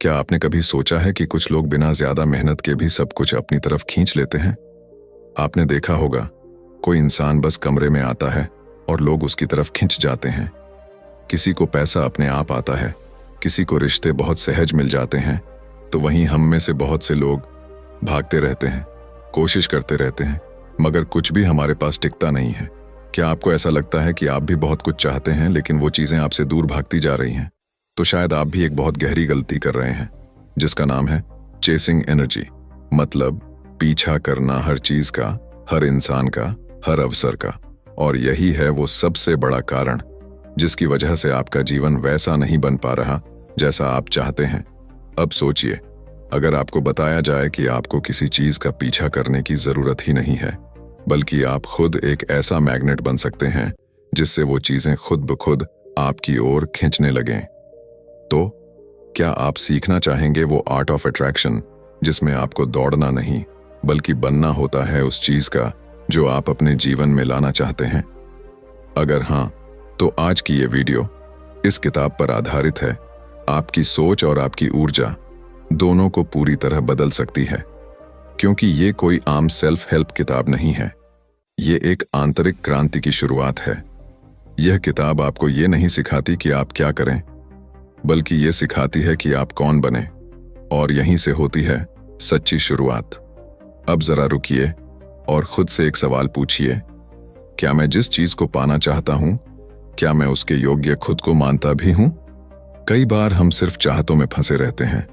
क्या आपने कभी सोचा है कि कुछ लोग बिना ज्यादा मेहनत के भी सब कुछ अपनी तरफ खींच लेते हैं? आपने देखा होगा, कोई इंसान बस कमरे में आता है और लोग उसकी तरफ खिंच जाते हैं। किसी को पैसा अपने आप आता है, किसी को रिश्ते बहुत सहज मिल जाते हैं, तो वहीं हम में से बहुत से लोग भागते रहते हैं, कोशिश करते रहते हैं, मगर कुछ भी हमारे पास टिकता नहीं है। क्या आपको ऐसा लगता है कि आप भी बहुत कुछ चाहते हैं लेकिन वो चीजें आपसे दूर भागती जा रही हैं? तो शायद आप भी एक बहुत गहरी गलती कर रहे हैं, जिसका नाम है चेसिंग एनर्जी। मतलब पीछा करना हर चीज का, हर इंसान का, हर अवसर का। और यही है वो सबसे बड़ा कारण जिसकी वजह से आपका जीवन वैसा नहीं बन पा रहा जैसा आप चाहते हैं। अब सोचिए, अगर आपको बताया जाए कि आपको किसी चीज का पीछा करने की जरूरत ही नहीं है, बल्कि आप खुद एक ऐसा मैग्नेट बन सकते हैं जिससे वो चीजें खुद ब खुद आपकी ओर खींचने लगें, तो क्या आप सीखना चाहेंगे वो आर्ट ऑफ अट्रैक्शन जिसमें आपको दौड़ना नहीं बल्कि बनना होता है उस चीज का जो आप अपने जीवन में लाना चाहते हैं? अगर हाँ, तो आज की ये वीडियो इस किताब पर आधारित है। आपकी सोच और आपकी ऊर्जा दोनों को पूरी तरह बदल सकती है, क्योंकि ये कोई आम सेल्फ हेल्प किताब नहीं है। ये एक आंतरिक क्रांति की शुरुआत है। यह किताब आपको ये नहीं सिखाती कि आप क्या करें, बल्कि ये सिखाती है कि आप कौन बने, और यहीं से होती है सच्ची शुरुआत। अब जरा रुकिए और खुद से एक सवाल पूछिए, क्या मैं जिस चीज को पाना चाहता हूं, क्या मैं उसके योग्य खुद को मानता भी हूं? कई बार हम सिर्फ चाहतों में फंसे रहते हैं,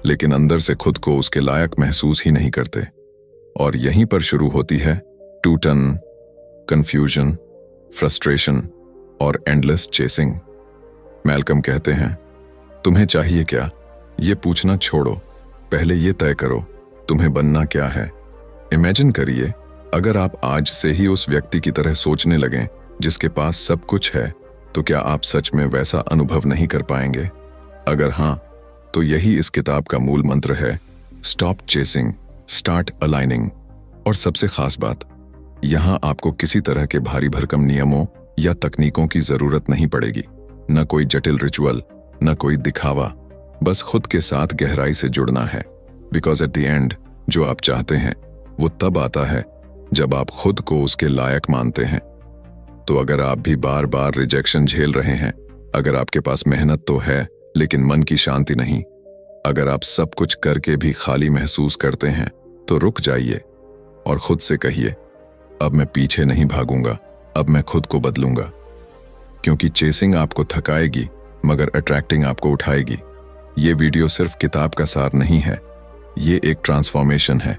लेकिन अंदर से खुद को उसके लायक महसूस ही नहीं करते। और यहीं पर शुरू होती है टूटन, कंफ्यूजन, फ्रस्ट्रेशन और एंडलेस चेसिंग। मैल्कम कहते हैं, तुम्हें चाहिए क्या, ये पूछना छोड़ो, पहले ये तय करो तुम्हें बनना क्या है। इमेजिन करिए, अगर आप आज से ही उस व्यक्ति की तरह सोचने लगें जिसके पास सब कुछ है, तो क्या आप सच में वैसा अनुभव नहीं कर पाएंगे? अगर हाँ, तो यही इस किताब का मूल मंत्र है, स्टॉप चेसिंग, स्टार्ट अलाइनिंग। और सबसे खास बात, यहां आपको किसी तरह के भारी भरकम नियमों या तकनीकों की जरूरत नहीं पड़ेगी। न कोई जटिल रिचुअल, न कोई दिखावा, बस खुद के साथ गहराई से जुड़ना है। बिकॉज एट द एंड जो आप चाहते हैं वो तब आता है जब आप खुद को उसके लायक मानते हैं। तो अगर आप भी बार बार रिजेक्शन झेल रहे हैं, अगर आपके पास मेहनत तो है लेकिन मन की शांति नहीं, अगर आप सब कुछ करके भी खाली महसूस करते हैं, तो रुक जाइए और खुद से कहिए, अब मैं पीछे नहीं भागूंगा, अब मैं खुद को बदलूंगा। क्योंकि चेसिंग आपको थकाएगी मगर अट्रैक्टिंग आपको उठाएगी। ये वीडियो सिर्फ किताब का सार नहीं है, ये एक ट्रांसफॉर्मेशन है।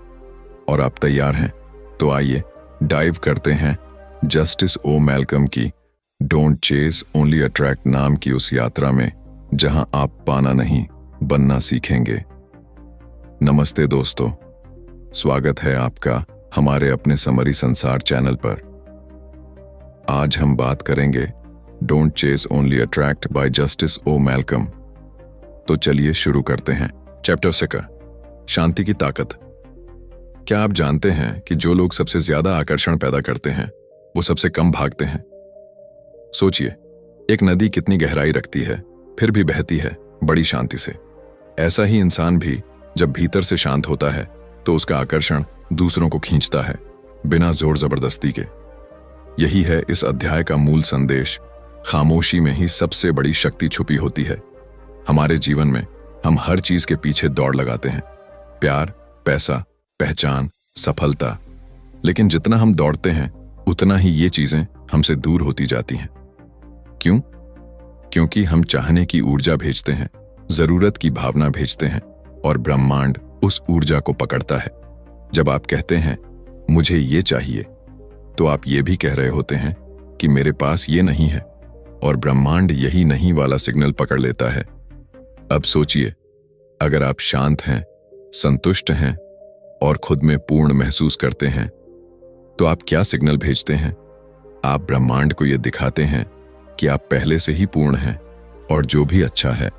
और आप तैयार हैं? तो आइए डाइव करते हैं जस्टिस ओ मैल्कम की डोंट चेस ओनली अट्रैक्ट नाम की उस यात्रा में, जहां आप पाना नहीं बनना सीखेंगे। नमस्ते दोस्तों, स्वागत है आपका हमारे अपने समरी संसार चैनल पर। आज हम बात करेंगे don't chase only attract by Justice O Malcolm. तो चलिए शुरू करते हैं। चैप्टर 6, शांति की ताकत। क्या आप जानते हैं कि जो लोग सबसे ज्यादा आकर्षण पैदा करते हैं वो सबसे कम भागते हैं? सोचिए, एक नदी कितनी गहराई रखती है फिर भी बहती है बड़ी शांति से। ऐसा ही इंसान भी जब भीतर से शांत होता है तो उसका आकर्षण दूसरों को खींचता है बिना जोर जबरदस्ती के। यही है इस अध्याय का मूल संदेश। खामोशी में ही सबसे बड़ी शक्ति छुपी होती है। हमारे जीवन में हम हर चीज के पीछे दौड़ लगाते हैं, प्यार, पैसा, पहचान, सफलता। लेकिन जितना हम दौड़ते हैं उतना ही ये चीजें हमसे दूर होती जाती हैं। क्यों? क्योंकि हम चाहने की ऊर्जा भेजते हैं, जरूरत की भावना भेजते हैं, और ब्रह्मांड उस ऊर्जा को पकड़ता है। जब आप कहते हैं मुझे ये चाहिए, तो आप ये भी कह रहे होते हैं कि मेरे पास ये नहीं है, और ब्रह्मांड यही नहीं वाला सिग्नल पकड़ लेता है। अब सोचिए, अगर आप शांत हैं, संतुष्ट हैं और खुद में पूर्ण महसूस करते हैं, तो आप क्या सिग्नल भेजते हैं? आप ब्रह्मांड को यह दिखाते हैं कि आप पहले से ही पूर्ण हैं, और जो भी अच्छा है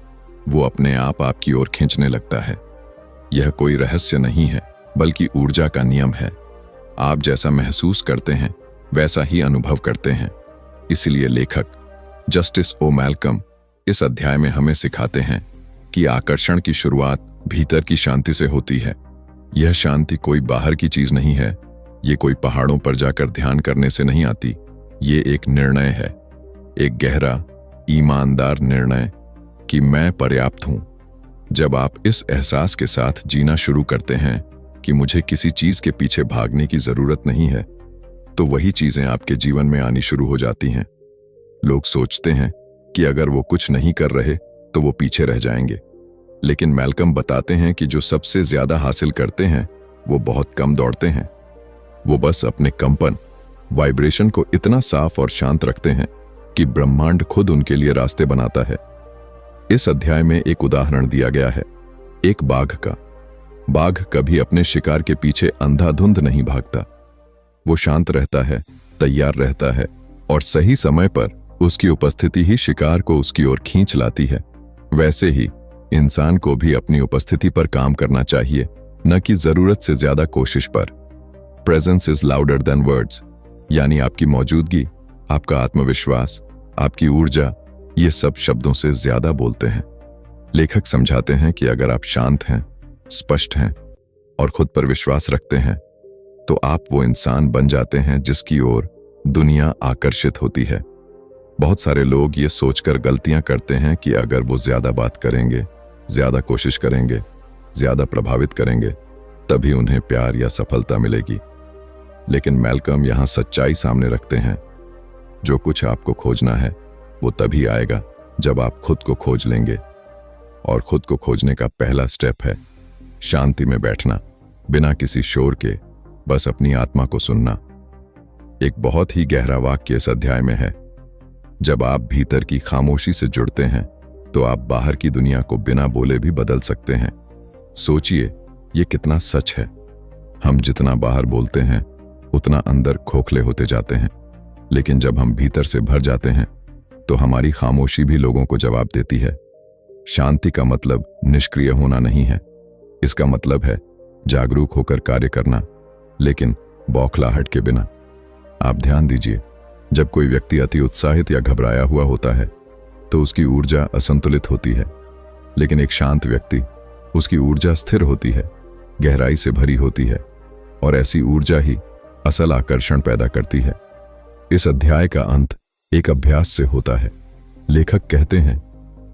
वो अपने आप आपकी ओर खींचने लगता है। यह कोई रहस्य नहीं है, बल्कि ऊर्जा का नियम है। आप जैसा महसूस करते हैं वैसा ही अनुभव करते हैं। इसलिए लेखक जस्टिस ओ मैल्कम इस अध्याय में हमें सिखाते हैं कि आकर्षण की शुरुआत भीतर की शांति से होती है। यह शांति कोई बाहर की चीज नहीं है, ये कोई पहाड़ों पर जाकर ध्यान करने से नहीं आती। ये एक निर्णय है, एक गहरा, ईमानदार निर्णय कि मैं पर्याप्त हूं। जब आप इस एहसास के साथ जीना शुरू करते हैं कि मुझे किसी चीज के पीछे भागने की जरूरत नहीं है, तो वही चीजें आपके जीवन में आनी शुरू हो जाती हैं। लोग सोचते हैं कि अगर वो कुछ नहीं कर रहे तो वो पीछे रह जाएंगे, लेकिन मैल्कम बताते हैं कि जो सबसे ज्यादा हासिल करते हैं वो बहुत कम दौड़ते हैं। वो बस अपने कंपन, वाइब्रेशन को इतना साफ और शांत रखते हैं कि ब्रह्मांड खुद उनके लिए रास्ते बनाता है। इस अध्याय में एक उदाहरण दिया गया है, एक बाघ का। बाघ कभी अपने शिकार के पीछे अंधाधुंध नहीं भागता। वो शांत रहता है, तैयार रहता है, और सही समय पर उसकी उपस्थिति ही शिकार को उसकी ओर खींच लाती है। वैसे ही इंसान को भी अपनी उपस्थिति पर काम करना चाहिए, न कि जरूरत से ज्यादा कोशिश पर। Presence is louder than words, यानी आपकी मौजूदगी, आपका आत्मविश्वास, आपकी ऊर्जा, ये सब शब्दों से ज्यादा बोलते हैं। लेखक समझाते हैं कि अगर आप शांत हैं, स्पष्ट हैं और खुद पर विश्वास रखते हैं, तो आप वो इंसान बन जाते हैं जिसकी ओर दुनिया आकर्षित होती है। बहुत सारे लोग ये सोचकर गलतियां करते हैं कि अगर वो ज्यादा बात करेंगे, ज्यादा कोशिश करेंगे, ज्यादा प्रभावित करेंगे, तभी उन्हें प्यार या सफलता मिलेगी। लेकिन मैल्कम यहां सच्चाई सामने रखते हैं, जो कुछ आपको खोजना है वो तभी आएगा जब आप खुद को खोज लेंगे। और खुद को खोजने का पहला स्टेप है शांति में बैठना, बिना किसी शोर के, बस अपनी आत्मा को सुनना। एक बहुत ही गहरा वाक्य इस अध्याय में है, जब आप भीतर की खामोशी से जुड़ते हैं तो आप बाहर की दुनिया को बिना बोले भी बदल सकते हैं। सोचिए, ये कितना सच है। हम जितना बाहर बोलते हैं उतना अंदर खोखले होते जाते हैं, लेकिन जब हम भीतर से भर जाते हैं तो हमारी खामोशी भी लोगों को जवाब देती है। शांति का मतलब निष्क्रिय होना नहीं है, इसका मतलब है जागरूक होकर कार्य करना, लेकिन बौखलाहट के बिना। आप ध्यान दीजिए, जब कोई व्यक्ति अति उत्साहित या घबराया हुआ होता है तो उसकी ऊर्जा असंतुलित होती है, लेकिन एक शांत व्यक्ति, उसकी ऊर्जा स्थिर होती है, गहराई से भरी होती है, और ऐसी ऊर्जा ही असल आकर्षण पैदा करती है। इस अध्याय का अंत एक अभ्यास से होता है। लेखक कहते हैं,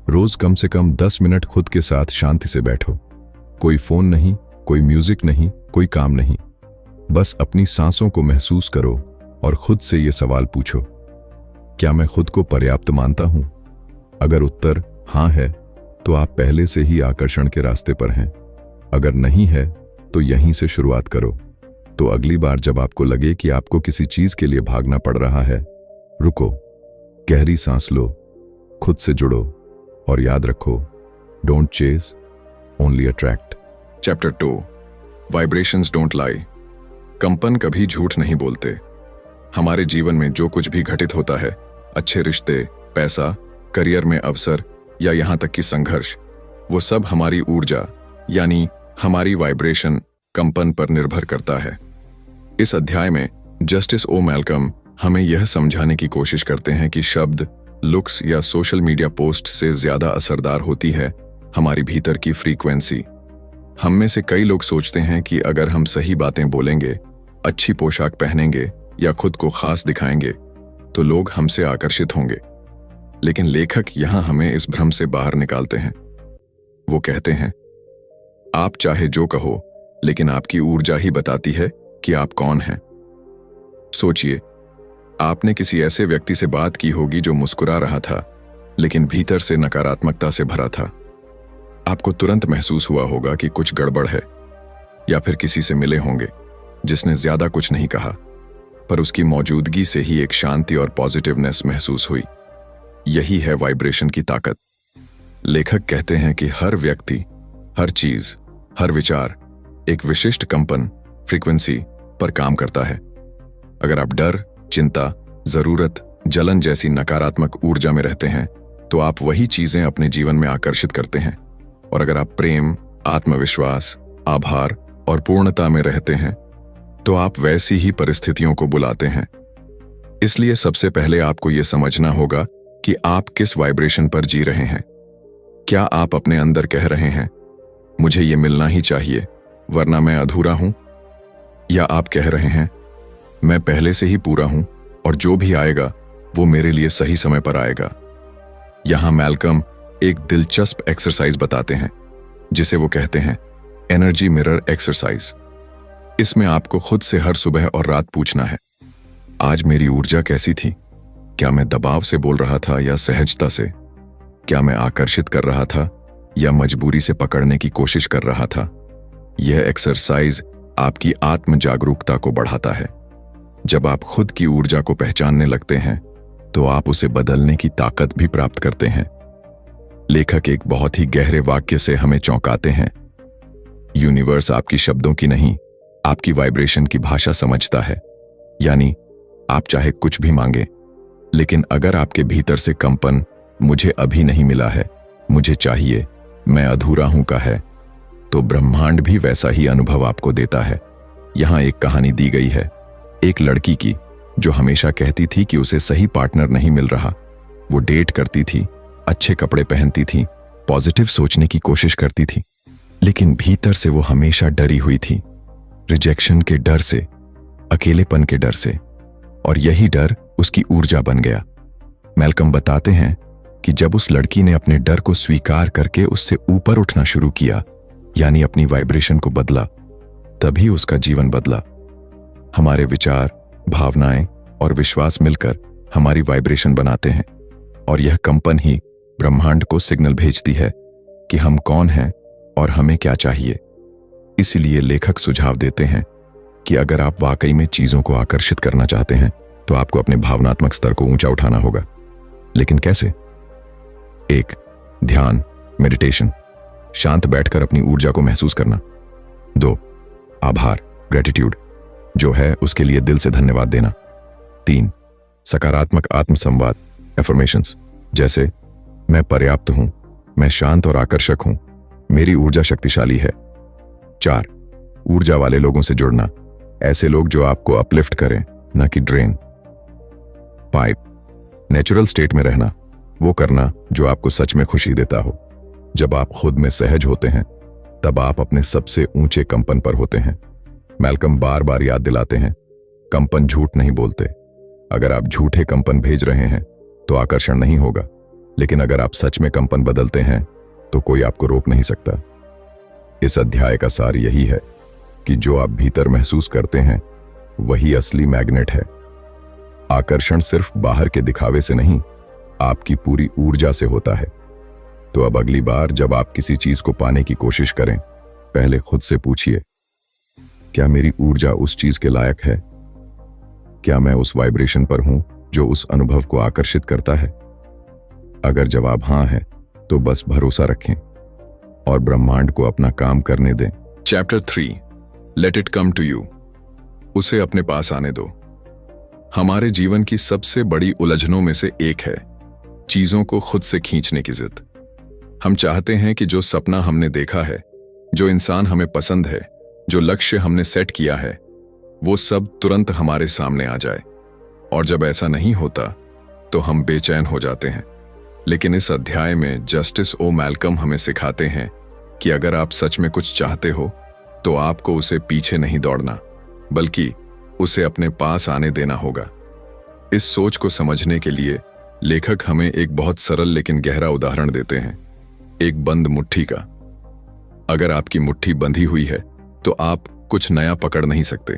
रोज कम से कम 10 मिनट खुद के साथ शांति से बैठो। कोई फोन नहीं, कोई म्यूजिक नहीं, कोई काम नहीं, बस अपनी सांसों को महसूस करो और खुद से ये सवाल पूछो, क्या मैं खुद को पर्याप्त मानता हूं? अगर उत्तर हां है तो आप पहले से ही आकर्षण के रास्ते पर हैं। अगर नहीं है तो यहीं से शुरुआत करो। तो अगली बार जब आपको लगे कि आपको किसी चीज के लिए भागना पड़ रहा है, रुको, गहरी सांस लो, खुद से जुड़ो और याद रखो, don't chase, only attract. Chapter 2, vibrations don't lie. कंपन कभी झूठ नहीं बोलते। हमारे जीवन में जो कुछ भी घटित होता है, अच्छे रिश्ते, पैसा, करियर में अवसर या यहां तक कि संघर्ष, वो सब हमारी ऊर्जा यानी हमारी वाइब्रेशन, कंपन पर निर्भर करता है। इस अध्याय में जस्टिस ओ मैल्कम हमें यह समझाने की कोशिश करते हैं कि शब्द, लुक्स या सोशल मीडिया पोस्ट से ज्यादा असरदार होती है हमारी भीतर की फ्रीक्वेंसी। हम में से कई लोग सोचते हैं कि अगर हम सही बातें बोलेंगे, अच्छी पोशाक पहनेंगे या खुद को खास दिखाएंगे तो लोग हमसे आकर्षित होंगे। लेकिन लेखक यहां हमें इस भ्रम से बाहर निकालते हैं। वो कहते हैं, आप चाहे जो कहो, लेकिन आपकी ऊर्जा ही बताती है कि आप कौन हैं। सोचिए, आपने किसी ऐसे व्यक्ति से बात की होगी जो मुस्कुरा रहा था, लेकिन भीतर से नकारात्मकता से भरा था। आपको तुरंत महसूस हुआ होगा कि कुछ गड़बड़ है। या फिर किसी से मिले होंगे जिसने ज्यादा कुछ नहीं कहा, पर उसकी मौजूदगी से ही एक शांति और पॉजिटिवनेस महसूस हुई। यही है वाइब्रेशन की ताकत। लेखक कहते हैं कि हर व्यक्ति, हर चीज, हर विचार एक विशिष्ट कंपन, फ्रीक्वेंसी पर काम करता है। अगर आप डर, चिंता, जरूरत, जलन जैसी नकारात्मक ऊर्जा में रहते हैं तो आप वही चीजें अपने जीवन में आकर्षित करते हैं। और अगर आप प्रेम, आत्मविश्वास, आभार और पूर्णता में रहते हैं तो आप वैसी ही परिस्थितियों को बुलाते हैं। इसलिए सबसे पहले आपको यह समझना होगा कि आप किस वाइब्रेशन पर जी रहे हैं। क्या आप अपने अंदर कह रहे हैं, मुझे ये मिलना ही चाहिए वरना मैं अधूरा हूं? या आप कह रहे हैं, मैं पहले से ही पूरा हूं और जो भी आएगा वो मेरे लिए सही समय पर आएगा? यहां मैल्कम एक दिलचस्प एक्सरसाइज बताते हैं जिसे वो कहते हैं एनर्जी मिरर एक्सरसाइज। इसमें आपको खुद से हर सुबह और रात पूछना है, आज मेरी ऊर्जा कैसी थी? क्या मैं दबाव से बोल रहा था या सहजता से? क्या मैं आकर्षित कर रहा था या मजबूरी से पकड़ने की कोशिश कर रहा था? यह एक्सरसाइज आपकी आत्म जागरूकता को बढ़ाता है। जब आप खुद की ऊर्जा को पहचानने लगते हैं तो आप उसे बदलने की ताकत भी प्राप्त करते हैं। लेखक एक बहुत ही गहरे वाक्य से हमें चौंकाते हैं, यूनिवर्स आपकी शब्दों की नहीं, आपकी वाइब्रेशन की भाषा समझता है। यानी आप चाहे कुछ भी मांगे, लेकिन अगर आपके भीतर से कंपन मुझे अभी नहीं मिला है, मुझे चाहिए, मैं अधूरा हूं का है, तो ब्रह्मांड भी वैसा ही अनुभव आपको देता है। यहां एक कहानी दी गई है एक लड़की की जो हमेशा कहती थी कि उसे सही पार्टनर नहीं मिल रहा। वो डेट करती थी, अच्छे कपड़े पहनती थी, पॉजिटिव सोचने की कोशिश करती थी, लेकिन भीतर से वो हमेशा डरी हुई थी, रिजेक्शन के डर से, अकेलेपन के डर से, और यही डर उसकी ऊर्जा बन गया। मैल्कम बताते हैं कि जब उस लड़की ने अपने डर को स्वीकार करके उससे ऊपर उठना शुरू किया, यानी अपनी वाइब्रेशन को बदला, तभी उसका जीवन बदला। हमारे विचार, भावनाएं और विश्वास मिलकर हमारी वाइब्रेशन बनाते हैं, और यह कंपन ही ब्रह्मांड को सिग्नल भेजती है कि हम कौन हैं और हमें क्या चाहिए। इसीलिए लेखक सुझाव देते हैं कि अगर आप वाकई में चीजों को आकर्षित करना चाहते हैं तो आपको अपने भावनात्मक स्तर को ऊंचा उठाना होगा। लेकिन कैसे? 1. ध्यान, मेडिटेशन, शांत बैठकर अपनी ऊर्जा को महसूस करना। 2. आभार, ग्रेटिट्यूड, जो है उसके लिए दिल से धन्यवाद देना। 3. सकारात्मक आत्मसंवाद, एफर्मेशंस, जैसे मैं पर्याप्त हूं, मैं शांत और आकर्षक हूं, मेरी ऊर्जा शक्तिशाली है। 4. ऊर्जा वाले लोगों से जुड़ना, ऐसे लोग जो आपको अपलिफ्ट करें, न कि ड्रेन। 5. नेचुरल स्टेट में रहना, वो करना जो आपको सच में खुशी देता हो। जब आप खुद में सहज होते हैं तब आप अपने सबसे ऊंचे कंपन पर होते हैं। मैल्कम बार बार याद दिलाते हैं, कंपन झूठ नहीं बोलते। अगर आप झूठे कंपन भेज रहे हैं तो आकर्षण नहीं होगा, लेकिन अगर आप सच में कंपन बदलते हैं तो कोई आपको रोक नहीं सकता। इस अध्याय का सार यही है कि जो आप भीतर महसूस करते हैं वही असली मैग्नेट है। आकर्षण सिर्फ बाहर के दिखावे से नहीं, आपकी पूरी ऊर्जा से होता है। तो अब अगली बार जब आप किसी चीज को पाने की कोशिश करें, पहले खुद से पूछिए, क्या मेरी ऊर्जा उस चीज के लायक है? क्या मैं उस वाइब्रेशन पर हूं जो उस अनुभव को आकर्षित करता है? अगर जवाब हां है तो बस भरोसा रखें और ब्रह्मांड को अपना काम करने दें। Chapter 3, let it come to you, उसे अपने पास आने दो। हमारे जीवन की सबसे बड़ी उलझनों में से एक है चीजों को खुद से खींचने की जिद। हम चाहते हैं कि जो सपना हमने देखा है, जो इंसान हमें पसंद है, जो लक्ष्य हमने सेट किया है, वो सब तुरंत हमारे सामने आ जाए। और जब ऐसा नहीं होता तो हम बेचैन हो जाते हैं। लेकिन इस अध्याय में जस्टिस ओ मैल्कम हमें सिखाते हैं कि अगर आप सच में कुछ चाहते हो तो आपको उसे पीछे नहीं दौड़ना, बल्कि उसे अपने पास आने देना होगा। इस सोच को समझने के लिए लेखक हमें एक बहुत सरल लेकिन गहरा उदाहरण देते हैं, एक बंद मुट्ठी का। अगर आपकी मुट्ठी बंधी हुई है तो आप कुछ नया पकड़ नहीं सकते,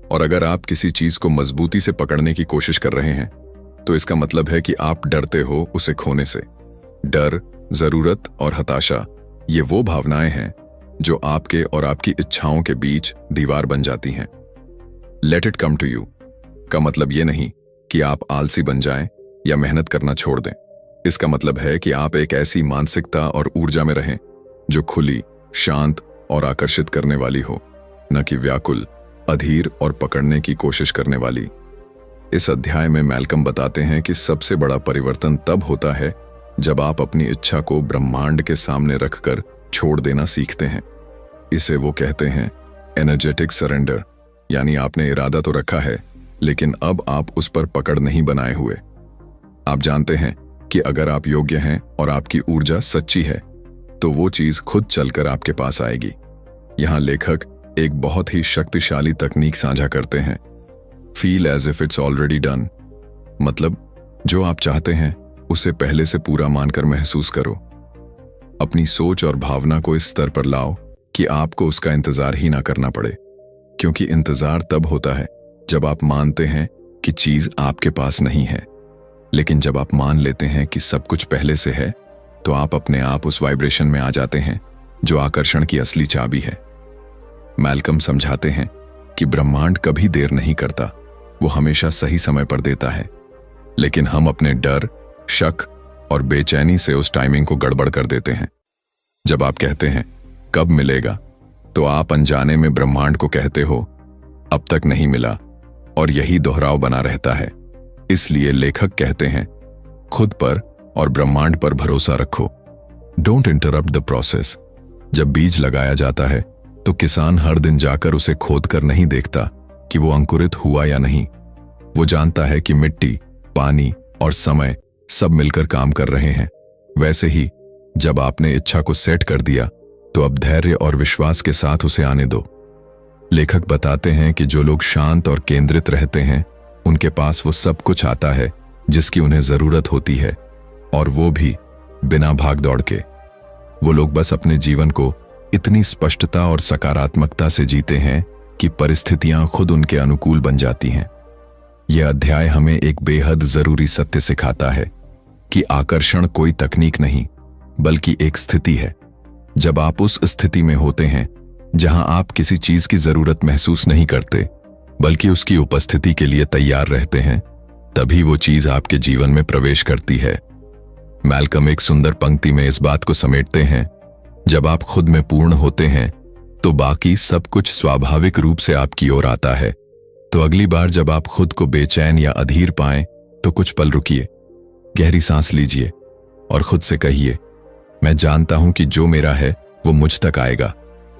और अगर आप किसी चीज को मजबूती से पकड़ने की कोशिश कर रहे हैं तो इसका मतलब है कि आप डरते हो उसे खोने से। डर, जरूरत और हताशा, ये वो भावनाएं हैं जो आपके और आपकी इच्छाओं के बीच दीवार बन जाती हैं। Let it come to you का मतलब ये नहीं कि आप आलसी बन जाएं या मेहनत करना छोड़ दें। इसका मतलब है कि आप एक ऐसी मानसिकता और ऊर्जा में रहें जो खुली, शांत और आकर्षित करने वाली हो, न कि व्याकुल, अधीर और पकड़ने की कोशिश करने वाली। इस अध्याय में मैल्कम बताते हैं कि सबसे बड़ा परिवर्तन तब होता है जब आप अपनी इच्छा को ब्रह्मांड के सामने रखकर छोड़ देना सीखते हैं। इसे वो कहते हैं एनर्जेटिक सरेंडर, यानी आपने इरादा तो रखा है लेकिन अब आप उस पर पकड़ नहीं बनाए हुए। आप जानते हैं कि अगर आप योग्य हैं और आपकी ऊर्जा सच्ची है तो वो चीज खुद चलकर आपके पास आएगी। यहां लेखक एक बहुत ही शक्तिशाली तकनीक साझा करते हैं, feel as if it's already done. मतलब जो आप चाहते हैं उसे पहले से पूरा मानकर महसूस करो। अपनी सोच और भावना को इस स्तर पर लाओ कि आपको उसका इंतजार ही ना करना पड़े, क्योंकि इंतजार तब होता है जब आप मानते हैं कि चीज आपके पास नहीं है। लेकिन जब आप मान लेते हैं कि सब कुछ पहले से है तो आप अपने आप उस वाइब्रेशन में आ जाते हैं जो आकर्षण की असली चाबी है। मैल्कम समझाते हैं कि ब्रह्मांड कभी देर नहीं करता, वो हमेशा सही समय पर देता है। लेकिन हम अपने डर, शक और बेचैनी से उस टाइमिंग को गड़बड़ कर देते हैं। जब आप कहते हैं कब मिलेगा, तो आप अनजाने में ब्रह्मांड को कहते हो अब तक नहीं मिला, और यही दोहराव बना रहता है। इसलिए लेखक कहते हैं खुद पर और ब्रह्मांड पर भरोसा रखो। Don't interrupt the process. जब बीज लगाया जाता है तो किसान हर दिन जाकर उसे खोदकर नहीं देखता कि वो अंकुरित हुआ या नहीं। वो जानता है कि मिट्टी, पानी और समय सब मिलकर काम कर रहे हैं। वैसे ही जब आपने इच्छा को सेट कर दिया तो अब धैर्य और विश्वास के साथ उसे आने दो। लेखक बताते हैं कि जो लोग शांत और केंद्रित रहते हैं उनके पास वो सब कुछ आता है जिसकी उन्हें जरूरत होती है, और वो भी बिना भाग दौड़ के। वो लोग बस अपने जीवन को इतनी स्पष्टता और सकारात्मकता से जीते हैं कि परिस्थितियां खुद उनके अनुकूल बन जाती हैं। यह अध्याय हमें एक बेहद जरूरी सत्य सिखाता है कि आकर्षण कोई तकनीक नहीं बल्कि एक स्थिति है। जब आप उस स्थिति में होते हैं जहां आप किसी चीज की जरूरत महसूस नहीं करते बल्कि उसकी उपस्थिति के लिए तैयार रहते हैं, तभी वो चीज आपके जीवन में प्रवेश करती है। मैल्कम एक सुंदर पंक्ति में इस बात को समेटते हैं, जब आप खुद में पूर्ण होते हैं तो बाकी सब कुछ स्वाभाविक रूप से आपकी ओर आता है। तो अगली बार जब आप खुद को बेचैन या अधीर पाएं तो कुछ पल रुकिए, गहरी सांस लीजिए और खुद से कहिए मैं जानता हूं कि जो मेरा है वो मुझ तक आएगा,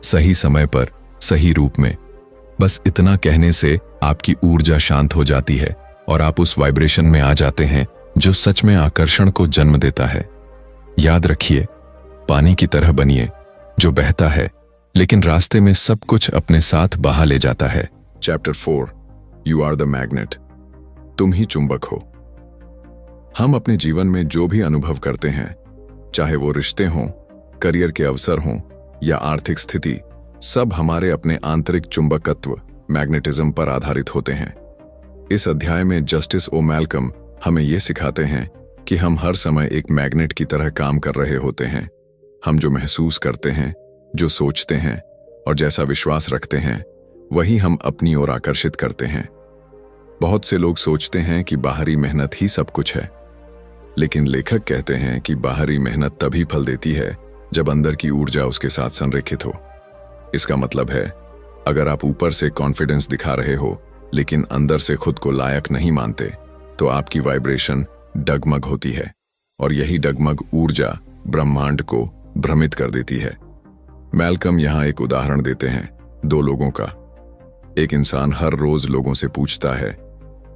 सही समय पर, सही रूप में। बस इतना कहने से आपकी ऊर्जा शांत हो जाती है और आप उस वाइब्रेशन में आ जाते हैं जो सच में आकर्षण को जन्म देता है। याद रखिए, पानी की तरह बनिए जो बहता है लेकिन रास्ते में सब कुछ अपने साथ बहा ले जाता है। Chapter 4, you are the magnet. तुम ही चुंबक हो। हम अपने जीवन में जो भी अनुभव करते हैं, चाहे वो रिश्ते हों, करियर के अवसर हों या आर्थिक स्थिति, सब हमारे अपने आंतरिक चुंबकत्व, मैग्नेटिज्म पर आधारित होते हैं। इस अध्याय में जस्टिस ओ मैल्कम हमें यह सिखाते हैं कि हम हर समय एक मैग्नेट की तरह काम कर रहे होते हैं। हम जो महसूस करते हैं, जो सोचते हैं और जैसा विश्वास रखते हैं, वही हम अपनी ओर आकर्षित करते हैं। बहुत से लोग सोचते हैं कि बाहरी मेहनत ही सब कुछ है, लेकिन लेखक कहते हैं कि बाहरी मेहनत तभी फल देती है जब अंदर की ऊर्जा उसके साथ संरेखित हो। इसका मतलब है, अगर आप ऊपर से कॉन्फिडेंस दिखा रहे हो लेकिन अंदर से खुद को लायक नहीं मानते, तो आपकी वाइब्रेशन डगमग होती है, और यही डगमग ऊर्जा ब्रह्मांड को भ्रमित कर देती है। मैल्कम यहां एक उदाहरण देते हैं, दो लोगों का। एक इंसान हर रोज लोगों से पूछता है,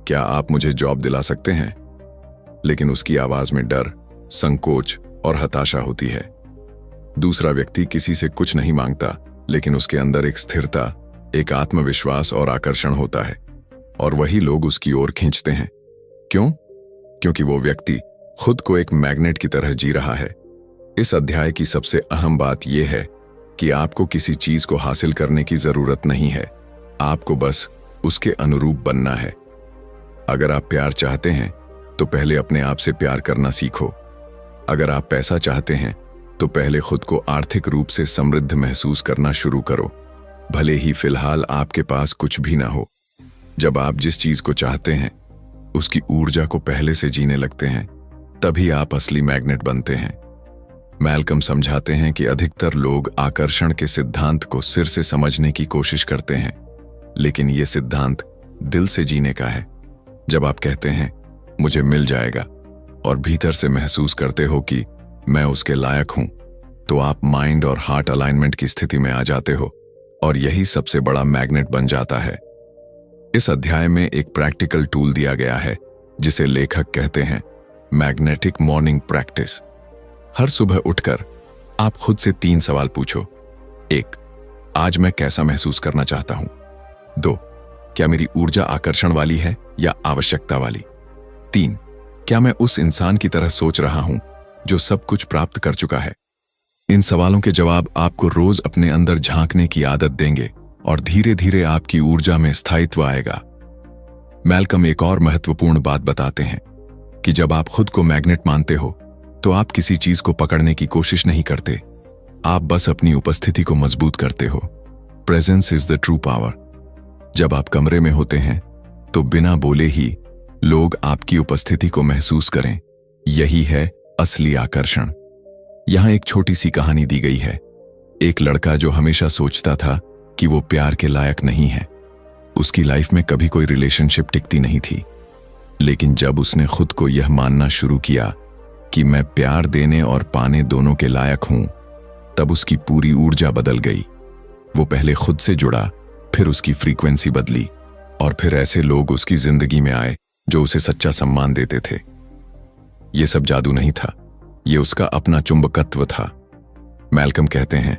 क्या आप मुझे जॉब दिला सकते हैं? लेकिन उसकी आवाज में डर, संकोच और हताशा होती है। दूसरा व्यक्ति किसी से कुछ नहीं मांगता, लेकिन उसके अंदर एक स्थिरता, एक आत्मविश्वास और आकर्षण होता है, और वही लोग उसकी ओर खींचते हैं। क्यों? क्योंकि वो व्यक्ति खुद को एक मैग्नेट की तरह जी रहा है। इस अध्याय की सबसे अहम बात यह है कि आपको किसी चीज को हासिल करने की जरूरत नहीं है, आपको बस उसके अनुरूप बनना है। अगर आप प्यार चाहते हैं तो पहले अपने आप से प्यार करना सीखो। अगर आप पैसा चाहते हैं तो पहले खुद को आर्थिक रूप से समृद्ध महसूस करना शुरू करो, भले ही फिलहाल आपके पास कुछ भी ना हो। जब आप जिस चीज को चाहते हैं उसकी ऊर्जा को पहले से जीने लगते हैं, तभी आप असली मैग्नेट बनते हैं। मैल्कम समझाते हैं कि अधिकतर लोग आकर्षण के सिद्धांत को सिर से समझने की कोशिश करते हैं, लेकिन यह सिद्धांत दिल से जीने का है। जब आप कहते हैं मुझे मिल जाएगा और भीतर से महसूस करते हो कि मैं उसके लायक हूं, तो आप माइंड और हार्ट अलाइनमेंट की स्थिति में आ जाते हो, और यही सबसे बड़ा मैग्नेट बन जाता है। इस अध्याय में एक प्रैक्टिकल टूल दिया गया है जिसे लेखक कहते हैं मैग्नेटिक मॉर्निंग प्रैक्टिस। हर सुबह उठकर आप खुद से 3 सवाल पूछो। 1, आज मैं कैसा महसूस करना चाहता हूं। 2, क्या मेरी ऊर्जा आकर्षण वाली है या आवश्यकता वाली। 3, क्या मैं उस इंसान की तरह सोच रहा हूं जो सब कुछ प्राप्त कर चुका है। इन सवालों के जवाब आपको रोज अपने अंदर झांकने की आदत देंगे और धीरे धीरे आपकी ऊर्जा में स्थायित्व आएगा। मैल्कम एक और महत्वपूर्ण बात बताते हैं कि जब आप खुद को मैग्नेट मानते हो तो आप किसी चीज को पकड़ने की कोशिश नहीं करते, आप बस अपनी उपस्थिति को मजबूत करते हो। Presence is the true power. जब आप कमरे में होते हैं तो बिना बोले ही लोग आपकी उपस्थिति को महसूस करें। यही है असली आकर्षण। यहां एक छोटी सी कहानी दी गई है। एक लड़का जो हमेशा सोचता था कि वो प्यार के लायक नहीं है। उसकी लाइफ में कभी कोई रिलेशनशिप टिकती नहीं थी, लेकिन जब उसने खुद को यह मानना शुरू किया कि मैं प्यार देने और पाने दोनों के लायक हूं, तब उसकी पूरी ऊर्जा बदल गई। वो पहले खुद से जुड़ा, फिर उसकी फ्रीक्वेंसी बदली और फिर ऐसे लोग उसकी जिंदगी में आए जो उसे सच्चा सम्मान देते थे। ये सब जादू नहीं था, ये उसका अपना चुंबकत्व था। मैल्कम कहते हैं,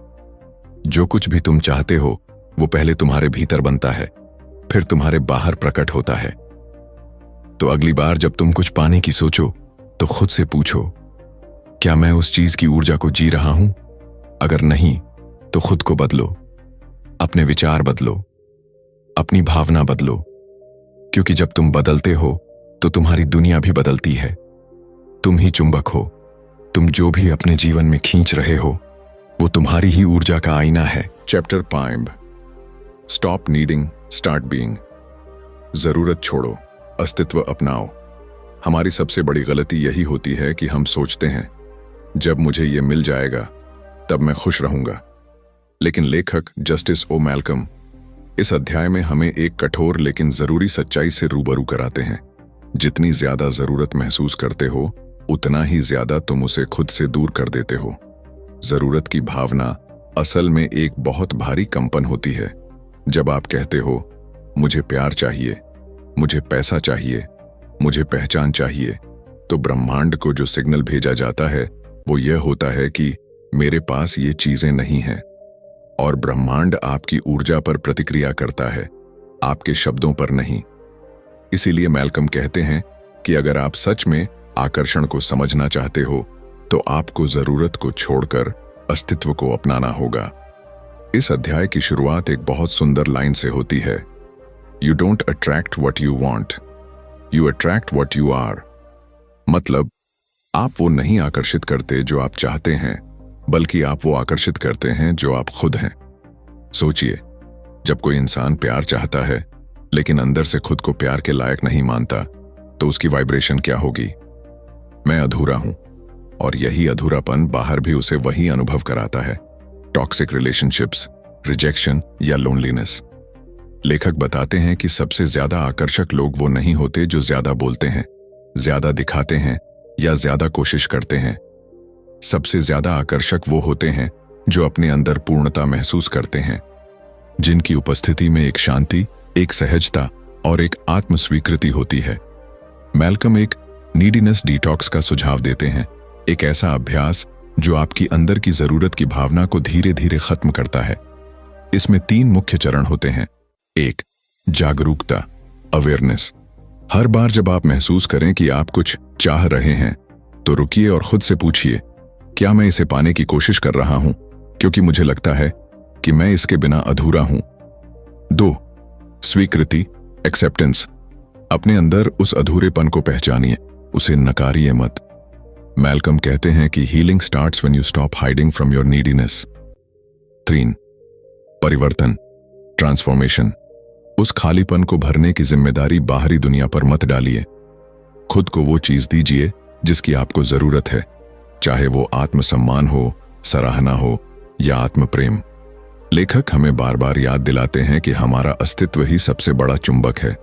जो कुछ भी तुम चाहते हो वो पहले तुम्हारे भीतर बनता है, फिर तुम्हारे बाहर प्रकट होता है। तो अगली बार जब तुम कुछ पाने की सोचो तो खुद से पूछो, क्या मैं उस चीज की ऊर्जा को जी रहा हूं? अगर नहीं तो खुद को बदलो, अपने विचार बदलो, अपनी भावना बदलो, क्योंकि जब तुम बदलते हो तो तुम्हारी दुनिया भी बदलती है। तुम ही चुंबक हो। तुम जो भी अपने जीवन में खींच रहे हो वो तुम्हारी ही ऊर्जा का आईना है। Chapter 5, stop needing, start being. जरूरत छोड़ो, अस्तित्व अपनाओ। हमारी सबसे बड़ी गलती यही होती है कि हम सोचते हैं जब मुझे ये मिल जाएगा तब मैं खुश रहूंगा। लेकिन लेखक जस्टिस ओ मैल्कम इस अध्याय में हमें एक कठोर लेकिन जरूरी सच्चाई से रूबरू कराते हैं। जितनी ज्यादा जरूरत महसूस करते हो उतना ही ज्यादा तुम उसे खुद से दूर कर देते हो। जरूरत की भावना असल में एक बहुत भारी कंपन होती है। जब आप कहते हो मुझे प्यार चाहिए, मुझे पैसा चाहिए, मुझे पहचान चाहिए, तो ब्रह्मांड को जो सिग्नल भेजा जाता है वो यह होता है कि मेरे पास ये चीजें नहीं हैं। और ब्रह्मांड आपकी ऊर्जा पर प्रतिक्रिया करता है, आपके शब्दों पर नहीं। इसीलिए मैल्कम कहते हैं कि अगर आप सच में आकर्षण को समझना चाहते हो तो आपको जरूरत को छोड़कर अस्तित्व को अपनाना होगा। इस अध्याय की शुरुआत एक बहुत सुंदर लाइन से होती है, you don't attract what you want, you attract what you are. मतलब आप वो नहीं आकर्षित करते जो आप चाहते हैं, बल्कि आप वो आकर्षित करते हैं जो आप खुद हैं। सोचिए, जब कोई इंसान प्यार चाहता है लेकिन अंदर से खुद को प्यार के लायक नहीं मानता तो उसकी वाइब्रेशन क्या होगी? मैं अधूरा हूं। और यही अधूरापन बाहर भी उसे वही अनुभव कराता है, टॉक्सिक रिलेशनशिप्स, रिजेक्शन या लोनलीनेस। लेखक बताते हैं कि सबसे ज्यादा आकर्षक लोग वो नहीं होते जो ज्यादा बोलते हैं, ज्यादा दिखाते हैं या ज्यादा कोशिश करते हैं। सबसे ज्यादा आकर्षक वो होते हैं जो अपने अंदर पूर्णता महसूस करते हैं, जिनकी उपस्थिति में एक शांति, एक सहजता और एक आत्म स्वीकृति होती है। मैल्कम एक नीडीनेस डिटॉक्स का सुझाव देते हैं, एक ऐसा अभ्यास जो आपकी अंदर की जरूरत की भावना को धीरे धीरे खत्म करता है। इसमें 3 मुख्य चरण होते हैं। 1, जागरूकता, अवेयरनेस। हर बार जब आप महसूस करें कि आप कुछ चाह रहे हैं तो रुकिए और खुद से पूछिए, क्या मैं इसे पाने की कोशिश कर रहा हूं क्योंकि मुझे लगता है कि मैं इसके बिना अधूरा हूं। 2, स्वीकृति, एक्सेप्टेंस। अपने अंदर उस अधूरेपन को पहचानिए, उसे नकारिए मत। मैल्कम कहते हैं कि healing starts when you stop hiding from your neediness. 3, परिवर्तन, ट्रांसफॉर्मेशन। उस खालीपन को भरने की जिम्मेदारी बाहरी दुनिया पर मत डालिए। खुद को वो चीज दीजिए जिसकी आपको जरूरत है, चाहे वो आत्मसम्मान हो, सराहना हो या आत्म प्रेम। लेखक हमें बार बार याद दिलाते हैं कि हमारा अस्तित्व ही सबसे बड़ा चुंबक है।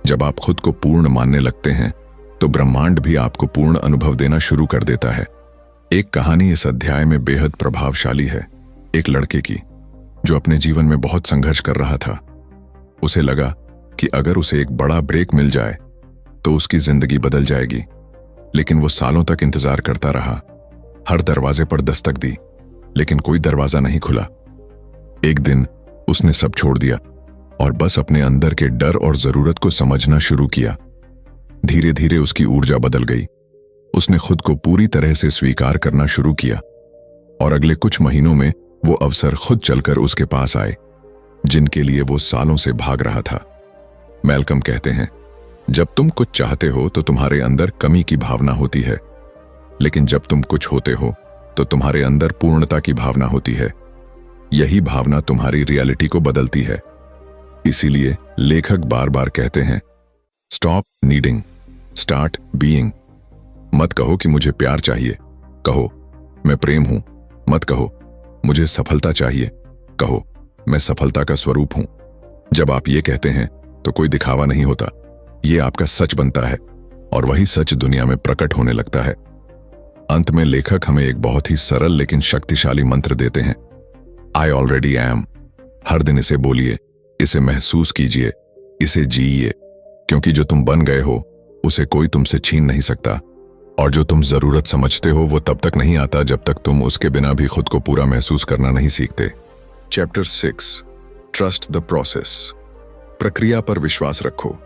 जब आप खुद को पूर्ण मानने लगते हैं तो ब्रह्मांड भी आपको पूर्ण अनुभव देना शुरू कर देता है। एक कहानी इस अध्याय में बेहद प्रभावशाली है, एक लड़के की जो अपने जीवन में बहुत संघर्ष कर रहा था। उसे लगा कि अगर उसे एक बड़ा ब्रेक मिल जाए तो उसकी जिंदगी बदल जाएगी। लेकिन वो सालों तक इंतजार करता रहा। हर दरवाजे पर दस्तक दी, लेकिन कोई दरवाजा नहीं खुला। एक दिन उसने सब छोड़ दिया और बस अपने अंदर के डर और जरूरत को समझना शुरू किया। धीरे धीरे उसकी ऊर्जा बदल गई। उसने खुद को पूरी तरह से स्वीकार करना शुरू किया और अगले कुछ महीनों में वो अवसर खुद चलकर उसके पास आए, जिनके लिए वो सालों से भाग रहा था। मैल्कम कहते हैं, जब तुम कुछ चाहते हो तो तुम्हारे अंदर कमी की भावना होती है, लेकिन जब तुम कुछ होते हो तो तुम्हारे अंदर पूर्णता की भावना होती है। यही भावना तुम्हारी रियलिटी को बदलती है। इसीलिए लेखक बार बार कहते हैं, स्टॉप नीडिंग, स्टार्ट बीइंग। मत कहो कि मुझे प्यार चाहिए, कहो मैं प्रेम हूं। मत कहो मुझे सफलता चाहिए, कहो मैं सफलता का स्वरूप हूं। जब आप ये कहते हैं तो कोई दिखावा नहीं होता, ये आपका सच बनता है और वही सच दुनिया में प्रकट होने लगता है। अंत में लेखक हमें एक बहुत ही सरल लेकिन शक्तिशाली मंत्र देते हैं, आई ऑलरेडी एम। हर दिन इसे बोलिए, इसे महसूस कीजिए, इसे जिइए, क्योंकि जो तुम बन गए हो उसे कोई तुमसे छीन नहीं सकता, और जो तुम जरूरत समझते हो वो तब तक नहीं आता जब तक तुम उसके बिना भी खुद को पूरा महसूस करना नहीं सीखते। Chapter 6, trust the process. प्रक्रिया पर विश्वास रखो।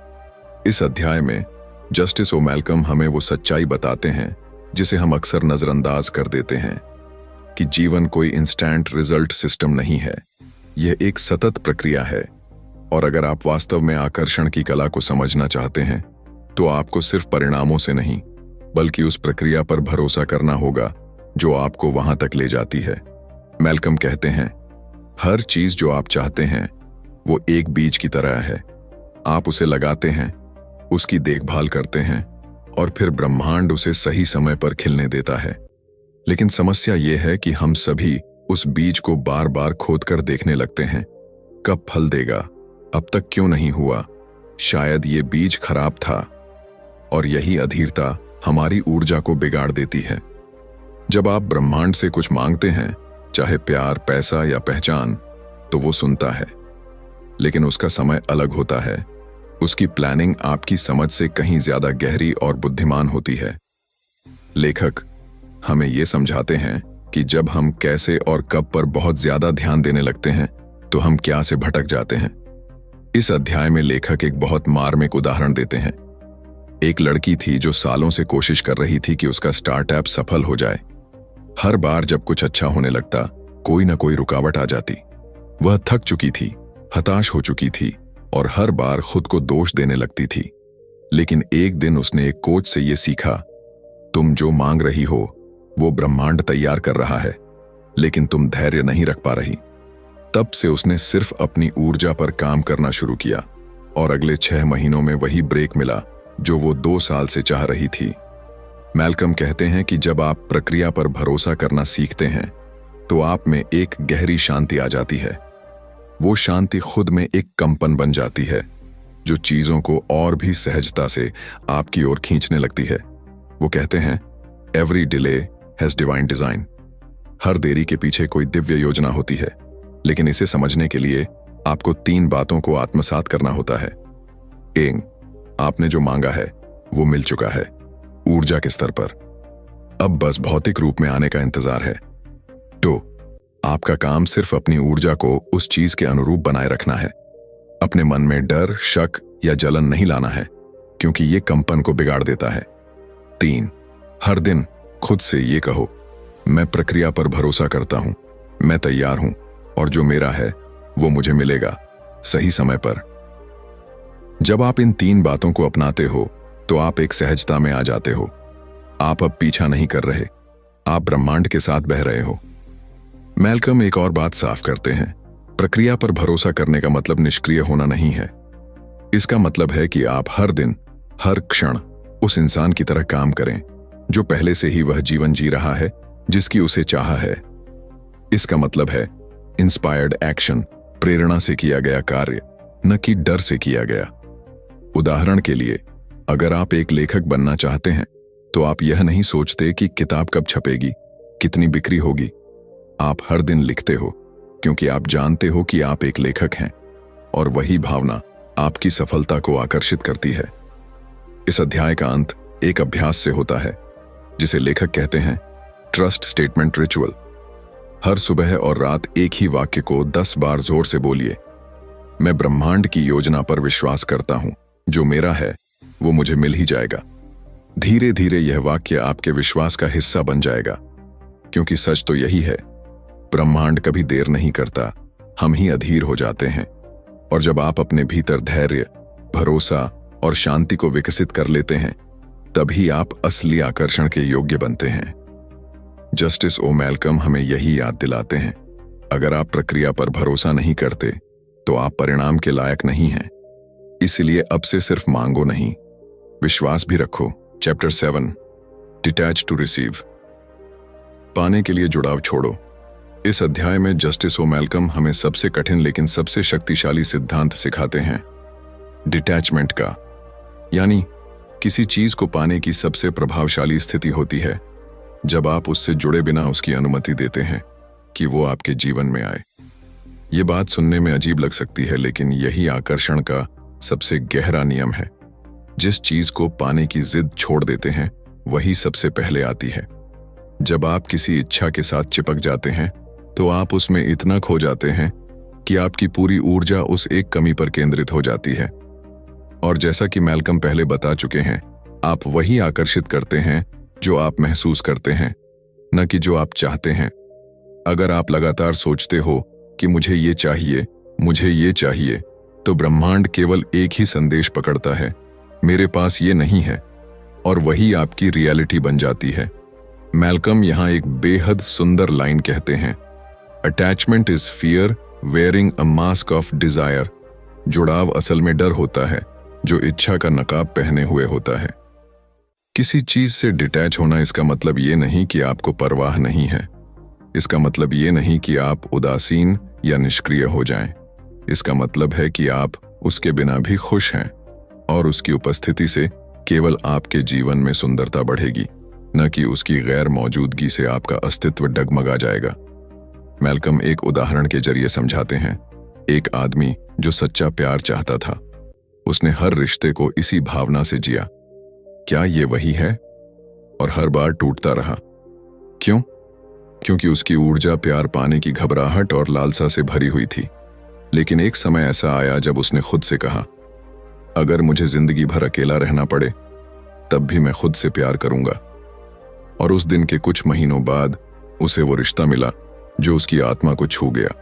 इस अध्याय में जस्टिस ओ मैल्कम हमें वो सच्चाई बताते हैं जिसे हम अक्सर नजरअंदाज कर देते हैं, कि जीवन कोई इंस्टेंट रिजल्ट सिस्टम नहीं है, यह एक सतत प्रक्रिया है। और अगर आप वास्तव में आकर्षण की कला को समझना चाहते हैं तो आपको सिर्फ परिणामों से नहीं बल्कि उस प्रक्रिया पर भरोसा करना होगा जो आपको वहां तक ले जाती है। मैल्कम कहते हैं, हर चीज जो आप चाहते हैं वो एक बीज की तरह है। आप उसे लगाते हैं, उसकी देखभाल करते हैं और फिर ब्रह्मांड उसे सही समय पर खिलने देता है। लेकिन समस्या यह है कि हम सभी उस बीज को बार बार खोदकर देखने लगते हैं, कब फल देगा, अब तक क्यों नहीं हुआ, शायद ये बीज खराब था। और यही अधीरता हमारी ऊर्जा को बिगाड़ देती है। जब आप ब्रह्मांड से कुछ मांगते हैं, चाहे प्यार, पैसा या पहचान, तो वो सुनता है, लेकिन उसका समय अलग होता है। उसकी प्लानिंग आपकी समझ से कहीं ज्यादा गहरी और बुद्धिमान होती है। लेखक हमें ये समझाते हैं कि जब हम कैसे और कब पर बहुत ज्यादा ध्यान देने लगते हैं तो हम क्या से भटक जाते हैं। इस अध्याय में लेखक एक बहुत मार्मिक उदाहरण देते हैं। एक लड़की थी जो सालों से कोशिश कर रही थी कि उसका स्टार्टअप सफल हो जाए। हर बार जब कुछ अच्छा होने लगता, कोई ना कोई रुकावट आ जाती। वह थक चुकी थी, हताश हो चुकी थी और हर बार खुद को दोष देने लगती थी। लेकिन एक दिन उसने एक कोच से यह सीखा, तुम जो मांग रही हो वो ब्रह्मांड तैयार कर रहा है, लेकिन तुम धैर्य नहीं रख पा रही। तब से उसने सिर्फ अपनी ऊर्जा पर काम करना शुरू किया और अगले 6 महीनों में वही ब्रेक मिला जो वो 2 साल से चाह रही थी। मैल्कम कहते हैं कि जब आप प्रक्रिया पर भरोसा करना सीखते हैं तो आप में एक गहरी शांति आ जाती है। वो शांति खुद में एक कंपन बन जाती है जो चीजों को और भी सहजता से आपकी ओर खींचने लगती है। वो कहते हैं, every delay has divine design. हर देरी के पीछे कोई दिव्य योजना होती है, लेकिन इसे समझने के लिए आपको 3 बातों को आत्मसात करना होता है। 1, आपने जो मांगा है वो मिल चुका है, ऊर्जा के स्तर पर। अब बस भौतिक रूप में आने का इंतजार है। 2, आपका काम सिर्फ अपनी ऊर्जा को उस चीज के अनुरूप बनाए रखना है। अपने मन में डर, शक या जलन नहीं लाना है, क्योंकि ये कंपन को बिगाड़ देता है। 3, हर दिन खुद से ये कहो, मैं प्रक्रिया पर भरोसा करता हूं, मैं तैयार हूं और जो मेरा है वो मुझे मिलेगा सही समय पर। जब आप इन 3 बातों को अपनाते हो तो आप एक सहजता में आ जाते हो। आप अब पीछा नहीं कर रहे, आप ब्रह्मांड के साथ बह रहे हो। मैल्कम एक और बात साफ करते हैं, प्रक्रिया पर भरोसा करने का मतलब निष्क्रिय होना नहीं है। इसका मतलब है कि आप हर दिन, हर क्षण उस इंसान की तरह काम करें जो पहले से ही वह जीवन जी रहा है जिसकी उसे चाह है। इसका मतलब है इंस्पायर्ड एक्शन, प्रेरणा से किया गया कार्य, न कि डर से किया गया। उदाहरण के लिए, अगर आप एक लेखक बनना चाहते हैं तो आप यह नहीं सोचते कि किताब कब छपेगी, कितनी बिक्री होगी। आप हर दिन लिखते हो क्योंकि आप जानते हो कि आप एक लेखक हैं और वही भावना आपकी सफलता को आकर्षित करती है। इस अध्याय का अंत एक अभ्यास से होता है जिसे लेखक कहते हैं ट्रस्ट स्टेटमेंट रिचुअल। हर सुबह और रात एक ही वाक्य को 10 बार जोर से बोलिए। मैं ब्रह्मांड की योजना पर विश्वास करता हूं, जो मेरा है वो मुझे मिल ही जाएगा। धीरे धीरे यह वाक्य आपके विश्वास का हिस्सा बन जाएगा, क्योंकि सच तो यही है, ब्रह्मांड कभी देर नहीं करता, हम ही अधीर हो जाते हैं। और जब आप अपने भीतर धैर्य, भरोसा और शांति को विकसित कर लेते हैं, तभी आप असली आकर्षण के योग्य बनते हैं। जस्टिस ओ मैल्कम हमें यही याद दिलाते हैं, अगर आप प्रक्रिया पर भरोसा नहीं करते तो आप परिणाम के लायक नहीं हैं। इसलिए अब से सिर्फ मांगो नहीं, विश्वास भी रखो। Chapter 7 detach to receive. पाने के लिए जुड़ाव छोड़ो। इस अध्याय में जस्टिस ओ मैल्कम हमें सबसे कठिन लेकिन सबसे शक्तिशाली सिद्धांत सिखाते हैं, डिटैचमेंट का। यानी किसी चीज को पाने की सबसे प्रभावशाली स्थिति होती है जब आप उससे जुड़े बिना उसकी अनुमति देते हैं कि वो आपके जीवन में आए। ये बात सुनने में अजीब लग सकती है, लेकिन यही आकर्षण का सबसे गहरा नियम है। जिस चीज को पाने की जिद छोड़ देते हैं वही सबसे पहले आती है। जब आप किसी इच्छा के साथ चिपक जाते हैं तो आप उसमें इतना खो जाते हैं कि आपकी पूरी ऊर्जा उस एक कमी पर केंद्रित हो जाती है। और जैसा कि मैल्कम पहले बता चुके हैं, आप वही आकर्षित करते हैं जो आप महसूस करते हैं, न कि जो आप चाहते हैं। अगर आप लगातार सोचते हो कि मुझे ये चाहिए, मुझे ये चाहिए, तो ब्रह्मांड केवल एक ही संदेश पकड़ता है, मेरे पास ये नहीं है, और वही आपकी रियलिटी बन जाती है। मैल्कम यहां एक बेहद सुंदर लाइन कहते हैं, attachment is fear wearing a mask of desire. जुड़ाव असल में डर होता है जो इच्छा का नकाब पहने हुए होता है। किसी चीज से डिटैच होना इसका मतलब ये नहीं कि आपको परवाह नहीं है। इसका मतलब ये नहीं कि आप उदासीन या निष्क्रिय हो जाएं। इसका मतलब है कि आप उसके बिना भी खुश हैं, और उसकी उपस्थिति से केवल आपके जीवन में सुंदरता बढ़ेगी, न कि उसकी गैर मौजूदगी से आपका अस्तित्व डगमगा जाएगा। मैल्कम एक उदाहरण के जरिए समझाते हैं। एक आदमी जो सच्चा प्यार चाहता था, उसने हर रिश्ते को इसी भावना से जिया, क्या ये वही है? और हर बार टूटता रहा। क्यों? क्योंकि उसकी ऊर्जा प्यार पाने की घबराहट और लालसा से भरी हुई थी। लेकिन एक समय ऐसा आया जब उसने खुद से कहा, अगर मुझे जिंदगी भर अकेला रहना पड़े तब भी मैं खुद से प्यार करूंगा। और उस दिन के कुछ महीनों बाद उसे वो रिश्ता मिला जो उसकी आत्मा को छू गया।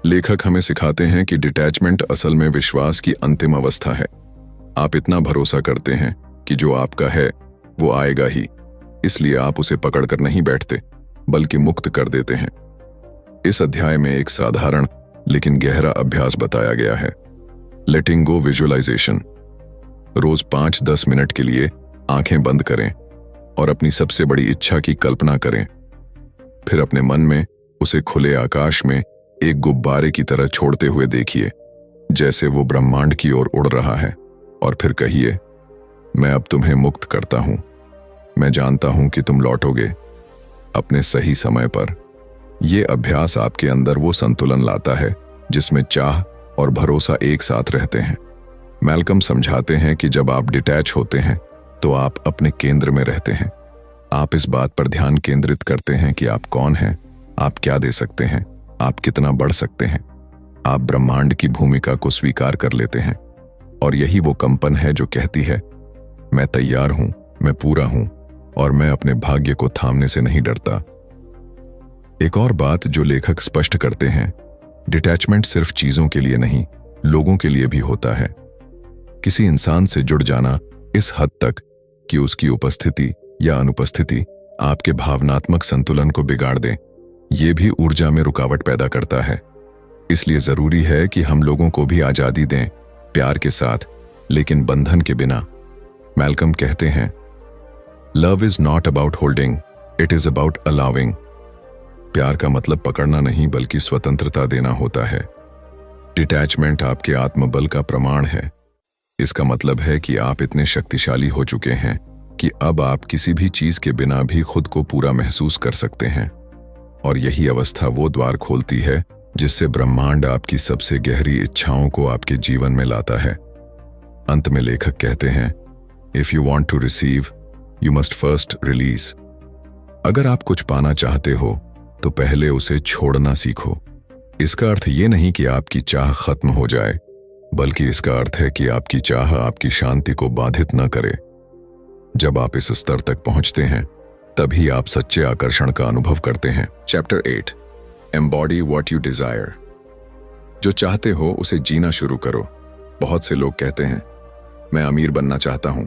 लेखक हमें सिखाते हैं कि डिटैचमेंट असल में विश्वास की अंतिम अवस्था है। आप इतना भरोसा करते हैं कि जो आपका है वो आएगा ही, इसलिए आप उसे पकड़कर नहीं बैठते बल्कि मुक्त कर देते हैं। इस अध्याय में एक साधारण लेकिन गहरा अभ्यास बताया गया है, लेटिंग गो विजुअलाइजेशन। रोज 5-10 मिनट के लिए आंखें बंद करें और अपनी सबसे बड़ी इच्छा की कल्पना करें। फिर अपने मन में उसे खुले आकाश में एक गुब्बारे की तरह छोड़ते हुए देखिए, जैसे वो ब्रह्मांड की ओर उड़ रहा है। और फिर कहिए, मैं अब तुम्हें मुक्त करता हूं। मैं जानता हूं कि तुम लौटोगे अपने सही समय पर। यह अभ्यास आपके अंदर वो संतुलन लाता है जिसमें चाह और भरोसा एक साथ रहते हैं। मैल्कम समझाते हैं कि जब आप डिटैच होते हैं तो आप अपने केंद्र में रहते हैं। आप इस बात पर ध्यान केंद्रित करते हैं कि आप कौन हैं, आप क्या दे सकते हैं, आप कितना बढ़ सकते हैं। आप ब्रह्मांड की भूमिका को स्वीकार कर लेते हैं, और यही वो कंपन है जो कहती है, मैं तैयार हूं, मैं पूरा हूं, और मैं अपने भाग्य को थामने से नहीं डरता। एक और बात जो लेखक स्पष्ट करते हैं, डिटैचमेंट सिर्फ चीजों के लिए नहीं, लोगों के लिए भी होता है। किसी इंसान से जुड़ जाना इस हद तक कि उसकी उपस्थिति या अनुपस्थिति आपके भावनात्मक संतुलन को बिगाड़ दे, ये भी ऊर्जा में रुकावट पैदा करता है। इसलिए जरूरी है कि हम लोगों को भी आजादी दें, प्यार के साथ, लेकिन बंधन के बिना। मैल्कम कहते हैं, love is not about holding, it is about allowing. प्यार का मतलब पकड़ना नहीं बल्कि स्वतंत्रता देना होता है। डिटैचमेंट आपके आत्मबल का प्रमाण है। इसका मतलब है कि आप इतने शक्तिशाली हो चुके हैं कि अब आप किसी भी चीज के बिना भी खुद को पूरा महसूस कर सकते हैं। और यही अवस्था वो द्वार खोलती है जिससे ब्रह्मांड आपकी सबसे गहरी इच्छाओं को आपके जीवन में लाता है। अंत में लेखक कहते हैं, if you want to receive, you must first release. अगर आप कुछ पाना चाहते हो तो पहले उसे छोड़ना सीखो। इसका अर्थ ये नहीं कि आपकी चाह खत्म हो जाए, बल्कि इसका अर्थ है कि आपकी चाह आपकी शांति को बाधित न करे। जब आप इस स्तर तक पहुंचते हैं तभी आप सच्चे आकर्षण का अनुभव करते हैं। Chapter 8, embody what you desire. जो चाहते हो उसे जीना शुरू करो। बहुत से लोग कहते हैं, मैं अमीर बनना चाहता हूं,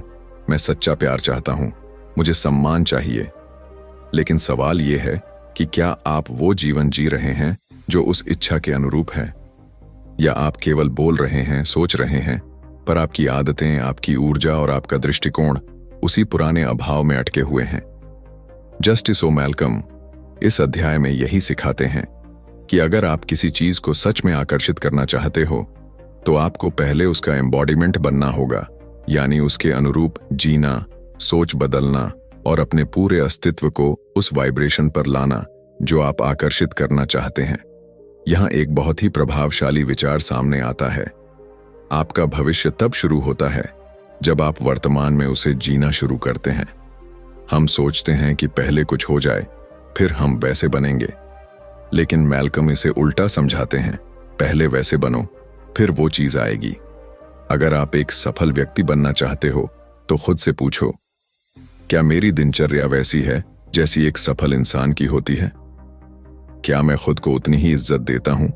मैं सच्चा प्यार चाहता हूं, मुझे सम्मान चाहिए। लेकिन सवाल यह है कि क्या आप वो जीवन जी रहे हैं जो उस इच्छा के अनुरूप है, या आप केवल बोल रहे हैं, सोच रहे हैं, पर आपकी आदतें, आपकी ऊर्जा और आपका दृष्टिकोण उसी पुराने अभाव में अटके हुए हैं। जस्टिस ओ मैल्कम इस अध्याय में यही सिखाते हैं कि अगर आप किसी चीज को सच में आकर्षित करना चाहते हो तो आपको पहले उसका एम्बॉडीमेंट बनना होगा, यानी उसके अनुरूप जीना, सोच बदलना और अपने पूरे अस्तित्व को उस वाइब्रेशन पर लाना जो आप आकर्षित करना चाहते हैं। यहां एक बहुत ही प्रभावशाली विचार सामने आता है। आपका भविष्य तब शुरू होता है जब आप वर्तमान में उसे जीना शुरू करते हैं। हम सोचते हैं कि पहले कुछ हो जाए, फिर हम वैसे बनेंगे, लेकिन मैल्कम इसे उल्टा समझाते हैं, पहले वैसे बनो, फिर वो चीज आएगी। अगर आप एक सफल व्यक्ति बनना चाहते हो तो खुद से पूछो, क्या मेरी दिनचर्या वैसी है जैसी एक सफल इंसान की होती है? क्या मैं खुद को उतनी ही इज्जत देता हूं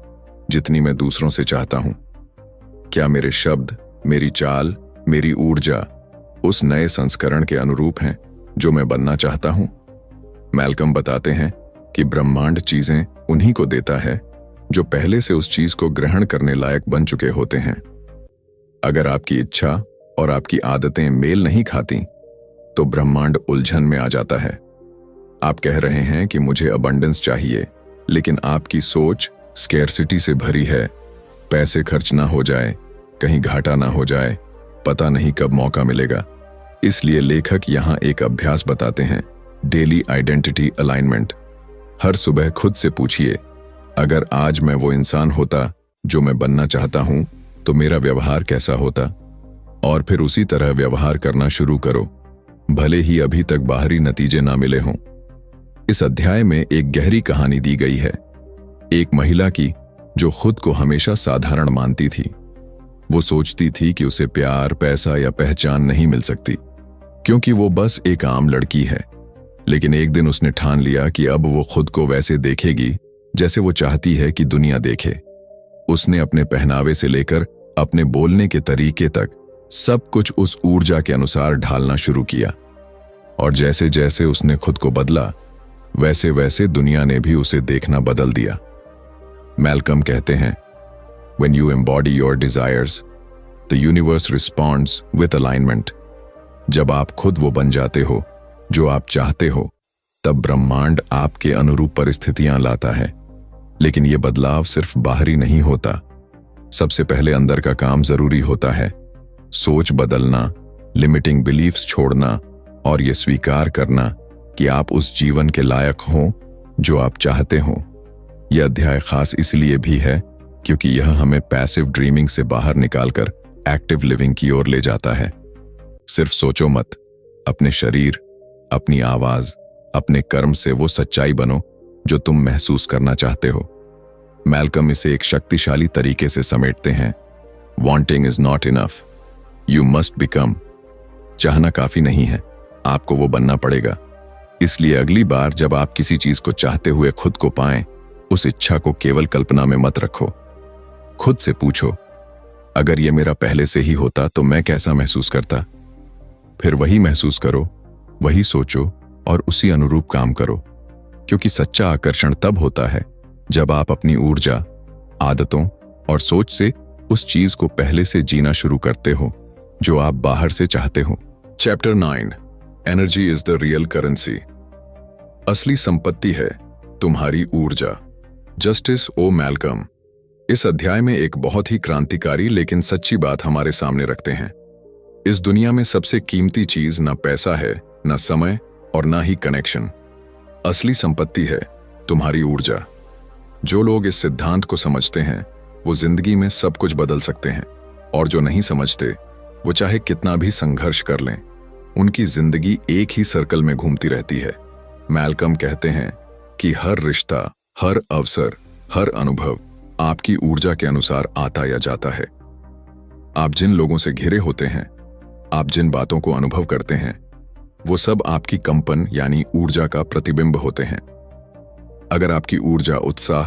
जितनी मैं दूसरों से चाहता हूं? क्या मेरे शब्द, मेरी चाल, मेरी ऊर्जा उस नए संस्करण के अनुरूप हैं जो मैं बनना चाहता हूं? मैल्कम बताते हैं कि ब्रह्मांड चीजें उन्हीं को देता है जो पहले से उस चीज को ग्रहण करने लायक बन चुके होते हैं। अगर आपकी इच्छा और आपकी आदतें मेल नहीं खाती तो ब्रह्मांड उलझन में आ जाता है। आप कह रहे हैं कि मुझे अबंडेंस चाहिए, लेकिन आपकी सोच स्कैर्सिटी से भरी है। पैसे खर्च ना हो जाए, कहीं घाटा ना हो जाए, पता नहीं कब मौका मिलेगा। इसलिए लेखक यहां एक अभ्यास बताते हैं, डेली आइडेंटिटी अलाइनमेंट। हर सुबह खुद से पूछिए, अगर आज मैं वो इंसान होता जो मैं बनना चाहता हूं तो मेरा व्यवहार कैसा होता? और फिर उसी तरह व्यवहार करना शुरू करो, भले ही अभी तक बाहरी नतीजे ना मिले हों। इस अध्याय में एक गहरी कहानी दी गई है, एक महिला की जो खुद को हमेशा साधारण मानती थी। वो सोचती थी कि उसे प्यार, पैसा या पहचान नहीं मिल सकती क्योंकि वो बस एक आम लड़की है। लेकिन एक दिन उसने ठान लिया कि अब वो खुद को वैसे देखेगी जैसे वो चाहती है कि दुनिया देखे। उसने अपने पहनावे से लेकर अपने बोलने के तरीके तक सब कुछ उस ऊर्जा के अनुसार ढालना शुरू किया, और जैसे जैसे उसने खुद को बदला वैसे वैसे दुनिया ने भी उसे देखना बदल दिया। मैल्कम कहते हैं, When you embody your desires, the universe responds with alignment. जब आप खुद वो बन जाते हो जो आप चाहते हो, तब ब्रह्मांड आपके अनुरूप परिस्थितियां लाता है। लेकिन ये बदलाव सिर्फ बाहरी नहीं होता, सबसे पहले अंदर का काम जरूरी होता है। सोच बदलना, लिमिटिंग बिलीफ्स छोड़ना और ये स्वीकार करना कि आप उस जीवन के लायक हो जो आप चाहते हो। यह अध्याय खास इसलिए भी है क्योंकि यह हमें पैसिव ड्रीमिंग से बाहर निकालकर एक्टिव लिविंग की ओर ले जाता है। सिर्फ सोचो मत, अपने शरीर, अपनी आवाज, अपने कर्म से वो सच्चाई बनो जो तुम महसूस करना चाहते हो। मैल्कम इसे एक शक्तिशाली तरीके से समेटते हैं, wanting is not enough, you must become. चाहना काफी नहीं है, आपको वो बनना पड़ेगा। इसलिए अगली बार जब आप किसी चीज को चाहते हुए खुद को पाएं, उस इच्छा को केवल कल्पना में मत रखो। खुद से पूछो, अगर ये मेरा पहले से ही होता तो मैं कैसा महसूस करता? फिर वही महसूस करो, वही सोचो और उसी अनुरूप काम करो, क्योंकि सच्चा आकर्षण तब होता है जब आप अपनी ऊर्जा, आदतों और सोच से उस चीज को पहले से जीना शुरू करते हो जो आप बाहर से चाहते हो। Chapter 9, energy is the real currency. असली संपत्ति है तुम्हारी ऊर्जा। जस्टिस ओ मैल्कम इस अध्याय में एक बहुत ही क्रांतिकारी लेकिन सच्ची बात हमारे सामने रखते हैं। इस दुनिया में सबसे कीमती चीज ना पैसा है, ना समय और ना ही कनेक्शन। असली संपत्ति है तुम्हारी ऊर्जा। जो लोग इस सिद्धांत को समझते हैं वो जिंदगी में सब कुछ बदल सकते हैं, और जो नहीं समझते वो चाहे कितना भी संघर्ष कर लें उनकी जिंदगी एक ही सर्कल में घूमती रहती है। मैल्कम कहते हैं कि हर रिश्ता, हर अवसर, हर अनुभव आपकी ऊर्जा के अनुसार आता या जाता है। आप जिन लोगों से घिरे होते हैं, आप जिन बातों को अनुभव करते हैं, वो सब आपकी कंपन यानी ऊर्जा का प्रतिबिंब होते हैं। अगर आपकी ऊर्जा उत्साह,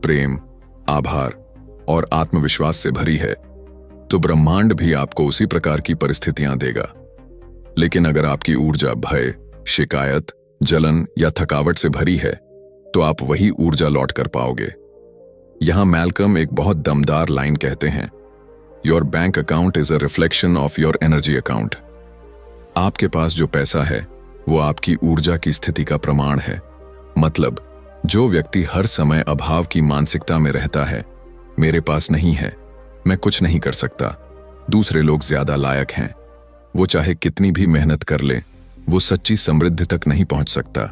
प्रेम, आभार और आत्मविश्वास से भरी है, तो ब्रह्मांड भी आपको उसी प्रकार की परिस्थितियां देगा। लेकिन अगर आपकी ऊर्जा भय, शिकायत, जलन या थकावट से भरी है, तो आप वही ऊर्जा लौट कर पाओगे। यहां मैल्कम एक बहुत दमदार लाइन कहते हैं, your bank account is a reflection of your energy account. आपके पास जो पैसा है वो आपकी ऊर्जा की स्थिति का प्रमाण है। मतलब, जो व्यक्ति हर समय अभाव की मानसिकता में रहता है, मेरे पास नहीं है, मैं कुछ नहीं कर सकता, दूसरे लोग ज्यादा लायक हैं, वो चाहे कितनी भी मेहनत कर ले, वो सच्ची समृद्धि तक नहीं पहुंच सकता,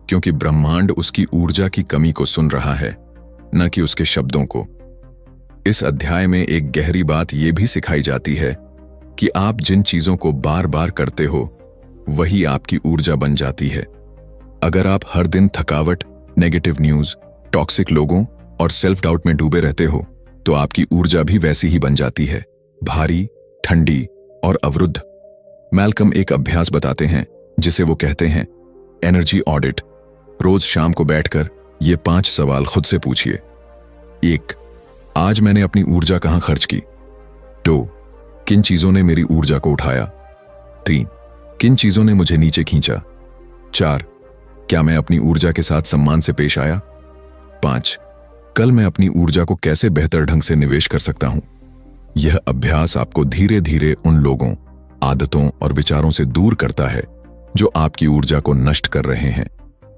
क्योंकि ब्रह्मांड उसकी ऊर्जा की कमी को सुन रहा है, न कि उसके शब्दों को। इस अध्याय में एक गहरी बात यह भी सिखाई जाती है कि आप जिन चीजों को बार बार करते हो, वही आपकी ऊर्जा बन जाती है। अगर आप हर दिन थकावट, नेगेटिव न्यूज, टॉक्सिक लोगों और सेल्फ डाउट में डूबे रहते हो, तो आपकी ऊर्जा भी वैसी ही बन जाती है, भारी, ठंडी और अवरुद्ध। मैल्कम एक अभ्यास बताते हैं जिसे वो कहते हैं एनर्जी ऑडिट। रोज शाम को बैठकर ये 5 सवाल खुद से पूछिए। 1. आज मैंने अपनी ऊर्जा कहां खर्च की? 2. किन चीजों ने मेरी ऊर्जा को उठाया? 3. किन चीजों ने मुझे नीचे खींचा? 4. क्या मैं अपनी ऊर्जा के साथ सम्मान से पेश आया? 5. कल मैं अपनी ऊर्जा को कैसे बेहतर ढंग से निवेश कर सकता हूं? यह अभ्यास आपको धीरे धीरे उन लोगों, आदतों और विचारों से दूर करता है जो आपकी ऊर्जा को नष्ट कर रहे हैं,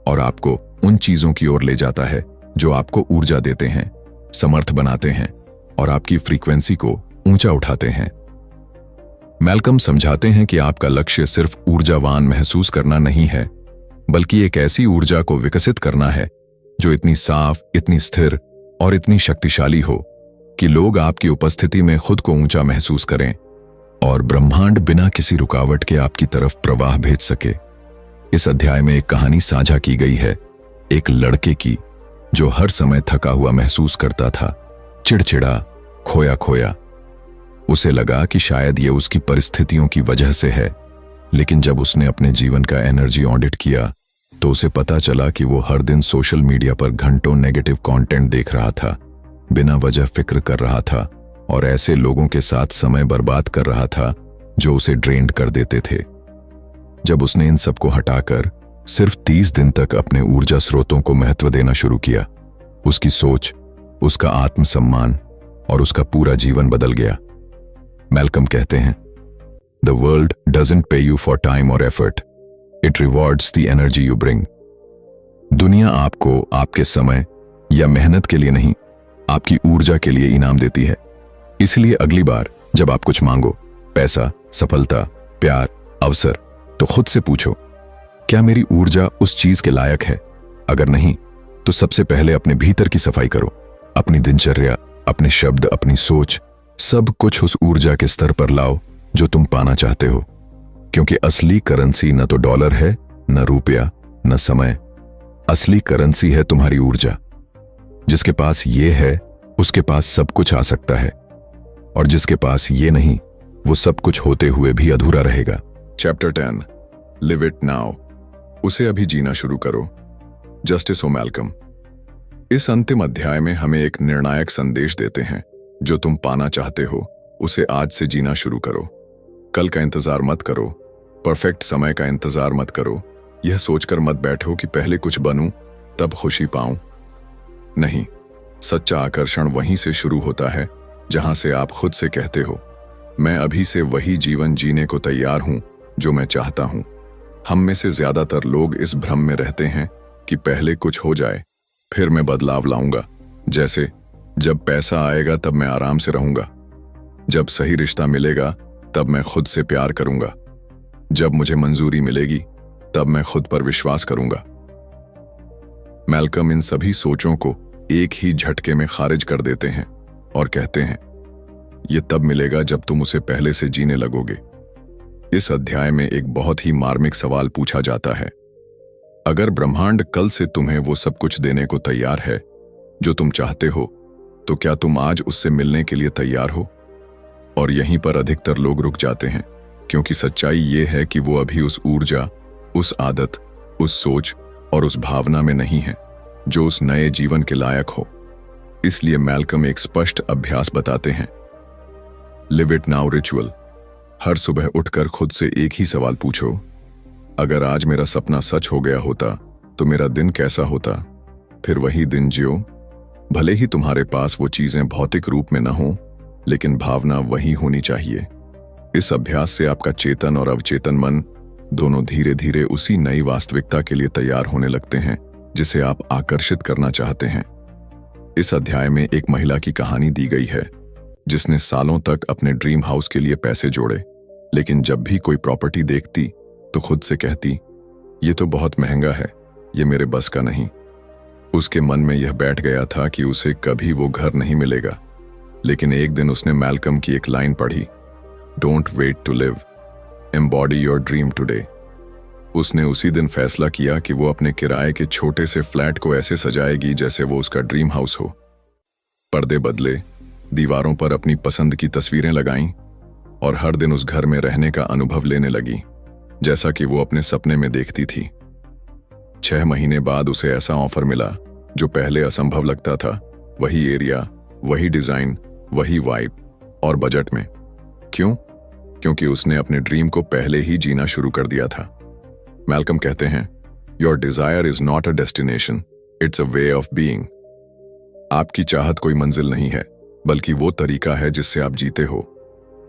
और आपको उन चीजों की ओर ले जाता है जो आपको ऊर्जा देते हैं, समर्थ बनाते हैं और आपकी फ्रीक्वेंसी को ऊंचा उठाते हैं। मैल्कम समझाते हैं कि आपका लक्ष्य सिर्फ ऊर्जावान महसूस करना नहीं है, बल्कि एक ऐसी ऊर्जा को विकसित करना है जो इतनी साफ, इतनी स्थिर और इतनी शक्तिशाली हो कि लोग आपकी उपस्थिति में खुद को ऊंचा महसूस करें और ब्रह्मांड बिना किसी रुकावट के आपकी तरफ प्रवाह भेज सके। इस अध्याय में एक कहानी साझा की गई है, एक लड़के की जो हर समय थका हुआ महसूस करता था, चिड़चिड़ा, खोया खोया। उसे लगा कि शायद ये उसकी परिस्थितियों की वजह से है, लेकिन जब उसने अपने जीवन का एनर्जी ऑडिट किया तो उसे पता चला कि वो हर दिन सोशल मीडिया पर घंटों नेगेटिव कंटेंट देख रहा था, बिना वजह फिक्र कर रहा था और ऐसे लोगों के साथ समय बर्बाद कर रहा था जो उसे ड्रेन्ड कर देते थे। जब उसने इन सब को हटाकर सिर्फ 30 दिन तक अपने ऊर्जा स्रोतों को महत्व देना शुरू किया, उसकी सोच, उसका आत्मसम्मान और उसका पूरा जीवन बदल गया। मैल्कम कहते हैं, द वर्ल्ड डजंट पे यू फॉर टाइम और effort, it rewards the energy you bring. दुनिया आपको आपके समय या मेहनत के लिए नहीं, आपकी ऊर्जा के लिए इनाम देती है। इसलिए अगली बार जब आप कुछ मांगो, पैसा, सफलता, प्यार, अवसर, तो खुद से पूछो, क्या मेरी ऊर्जा उस चीज के लायक है? अगर नहीं, तो सबसे पहले अपने भीतर की सफाई करो। अपनी दिनचर्या, अपने शब्द, अपनी सोच, सब कुछ उस ऊर्जा के स्तर पर लाओ जो तुम पाना चाहते हो। क्योंकि असली करेंसी न तो डॉलर है, न रुपया, न समय। असली करेंसी है तुम्हारी ऊर्जा। जिसके पास ये है, उसके पास सब कुछ आ सकता है, और जिसके पास ये नहीं, वो सब कुछ होते हुए भी अधूरा रहेगा। Chapter 10, live it now. उसे अभी जीना शुरू करो। जस्टिस ओ मैल्कम इस अंतिम अध्याय में हमें एक निर्णायक संदेश देते हैं, जो तुम पाना चाहते हो उसे आज से जीना शुरू करो। कल का इंतजार मत करो, परफेक्ट समय का इंतजार मत करो। यह सोचकर मत बैठो कि पहले कुछ बनूं तब खुशी पाऊं। नहीं, सच्चा आकर्षण वहीं से शुरू होता है जहां से आप खुद से कहते हो, मैं अभी से वही जीवन जीने को तैयार हूं जो मैं चाहता हूं। हम में से ज्यादातर लोग इस भ्रम में रहते हैं कि पहले कुछ हो जाए, फिर मैं बदलाव लाऊंगा। जैसे जब पैसा आएगा तब मैं आराम से रहूंगा, जब सही रिश्ता मिलेगा तब मैं खुद से प्यार करूंगा, जब मुझे मंजूरी मिलेगी तब मैं खुद पर विश्वास करूंगा। मैल्कम इन सभी सोचों को एक ही झटके में खारिज कर देते हैं और कहते हैं, यह तब मिलेगा जब तुम उसे पहले से जीने लगोगे। इस अध्याय में एक बहुत ही मार्मिक सवाल पूछा जाता है। अगर ब्रह्मांड कल से तुम्हें वो सब कुछ देने को तैयार है जो तुम चाहते हो, तो क्या तुम आज उससे मिलने के लिए तैयार हो? और यहीं पर अधिकतर लोग रुक जाते हैं, क्योंकि सच्चाई ये है कि वो अभी उस ऊर्जा, उस आदत, उस सोच और उस भावना में नहीं है जो उस नए जीवन के लायक हो। इसलिए मैल्कम एक स्पष्ट अभ्यास बताते हैं, लिव इट नाउ रिचुअल। हर सुबह उठकर खुद से एक ही सवाल पूछो, अगर आज मेरा सपना सच हो गया होता तो मेरा दिन कैसा होता? फिर वही दिन जियो। भले ही तुम्हारे पास वो चीजें भौतिक रूप में न हो, लेकिन भावना वही होनी चाहिए। इस अभ्यास से आपका चेतन और अवचेतन मन दोनों धीरे धीरे उसी नई वास्तविकता के लिए तैयार होने लगते हैं जिसे आप आकर्षित करना चाहते हैं। इस अध्याय में एक महिला की कहानी दी गई है जिसने सालों तक अपने ड्रीम हाउस के लिए पैसे जोड़े, लेकिन जब भी कोई प्रॉपर्टी देखती तो खुद से कहती, ये तो बहुत महंगा है, ये मेरे बस का नहीं। उसके मन में यह बैठ गया था कि उसे कभी वो घर नहीं मिलेगा। लेकिन एक दिन उसने मैल्कम की एक लाइन पढ़ी, don't wait to live, embody your dream today. उसने उसी दिन फैसला किया कि वो अपने किराए के छोटे से फ्लैट को ऐसे सजाएगी जैसे वो उसका ड्रीम हाउस हो। पर्दे बदले, दीवारों पर अपनी पसंद की तस्वीरें लगाईं और हर दिन उस घर में रहने का अनुभव लेने लगी जैसा कि वो अपने सपने में देखती थी। 6 महीने बाद उसे ऐसा ऑफर मिला जो पहले असंभव लगता था, वही एरिया, वही डिजाइन, वही वाइब और बजट में। क्यों? क्योंकि उसने अपने ड्रीम को पहले ही जीना शुरू कर दिया था। मैल्कम कहते हैं, your desire is not a destination, it's a way of being. आपकी चाहत कोई मंजिल नहीं है, बल्कि वो तरीका है जिससे आप जीते हो।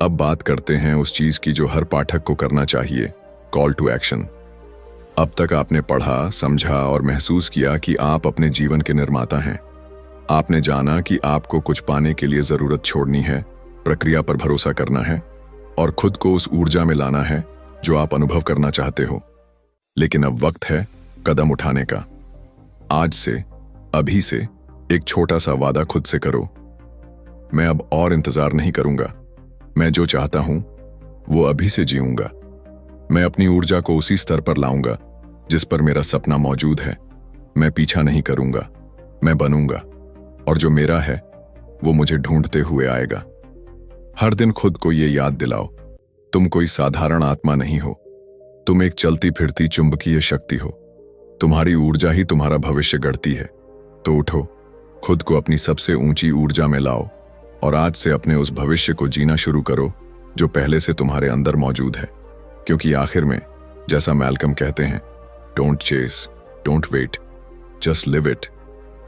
अब बात करते हैं उस चीज की जो हर पाठक को करना चाहिए, कॉल टू एक्शन। अब तक आपने पढ़ा, समझा और महसूस किया कि आप अपने जीवन के निर्माता हैं। आपने जाना कि आपको कुछ पाने के लिए जरूरत छोड़नी है, प्रक्रिया पर भरोसा करना है और खुद को उस ऊर्जा में लाना है जो आप अनुभव करना चाहते हो। लेकिन अब वक्त है कदम उठाने का। आज से, अभी से एक छोटा सा वादा खुद से करो, मैं अब और इंतजार नहीं करूंगा। मैं जो चाहता हूं वो अभी से जीऊंगा। मैं अपनी ऊर्जा को उसी स्तर पर लाऊंगा जिस पर मेरा सपना मौजूद है। मैं पीछा नहीं करूंगा, मैं बनूंगा, और जो मेरा है वो मुझे ढूंढते हुए आएगा। हर दिन खुद को ये याद दिलाओ, तुम कोई साधारण आत्मा नहीं हो, तुम एक चलती फिरती चुंबकीय शक्ति हो। तुम्हारी ऊर्जा ही तुम्हारा भविष्य गढ़ती है। तो उठो, खुद को अपनी सबसे ऊंची ऊर्जा में लाओ और आज से अपने उस भविष्य को जीना शुरू करो जो पहले से तुम्हारे अंदर मौजूद है। क्योंकि आखिर में, जैसा मैल्कम कहते हैं, don't chase, don't wait, just live it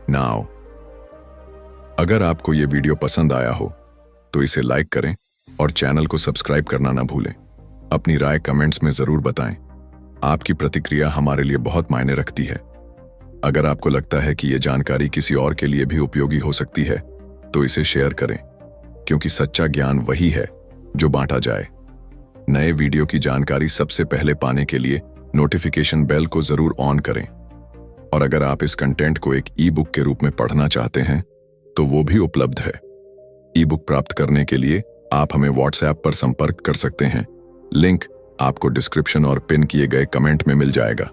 now. अगर आपको ये वीडियो पसंद आया हो तो इसे लाइक करें और चैनल को सब्सक्राइब करना ना भूलें। अपनी राय कमेंट्स में जरूर बताएं। आपकी प्रतिक्रिया हमारे लिए बहुत मायने रखती है। अगर आपको लगता है कि यह जानकारी किसी और के लिए भी उपयोगी हो सकती है तो इसे शेयर करें, क्योंकि सच्चा ज्ञान वही है जो बांटा जाए। नए वीडियो की जानकारी सबसे पहले पाने के लिए नोटिफिकेशन बेल को जरूर ऑन करें। और अगर आप इस कंटेंट को एक ई बुक के रूप में पढ़ना चाहते हैं तो वो भी उपलब्ध है। ई बुक प्राप्त करने के लिए आप हमें व्हाट्सएप पर संपर्क कर सकते हैं। लिंक आपको डिस्क्रिप्शन और पिन किए गए कमेंट में मिल जाएगा।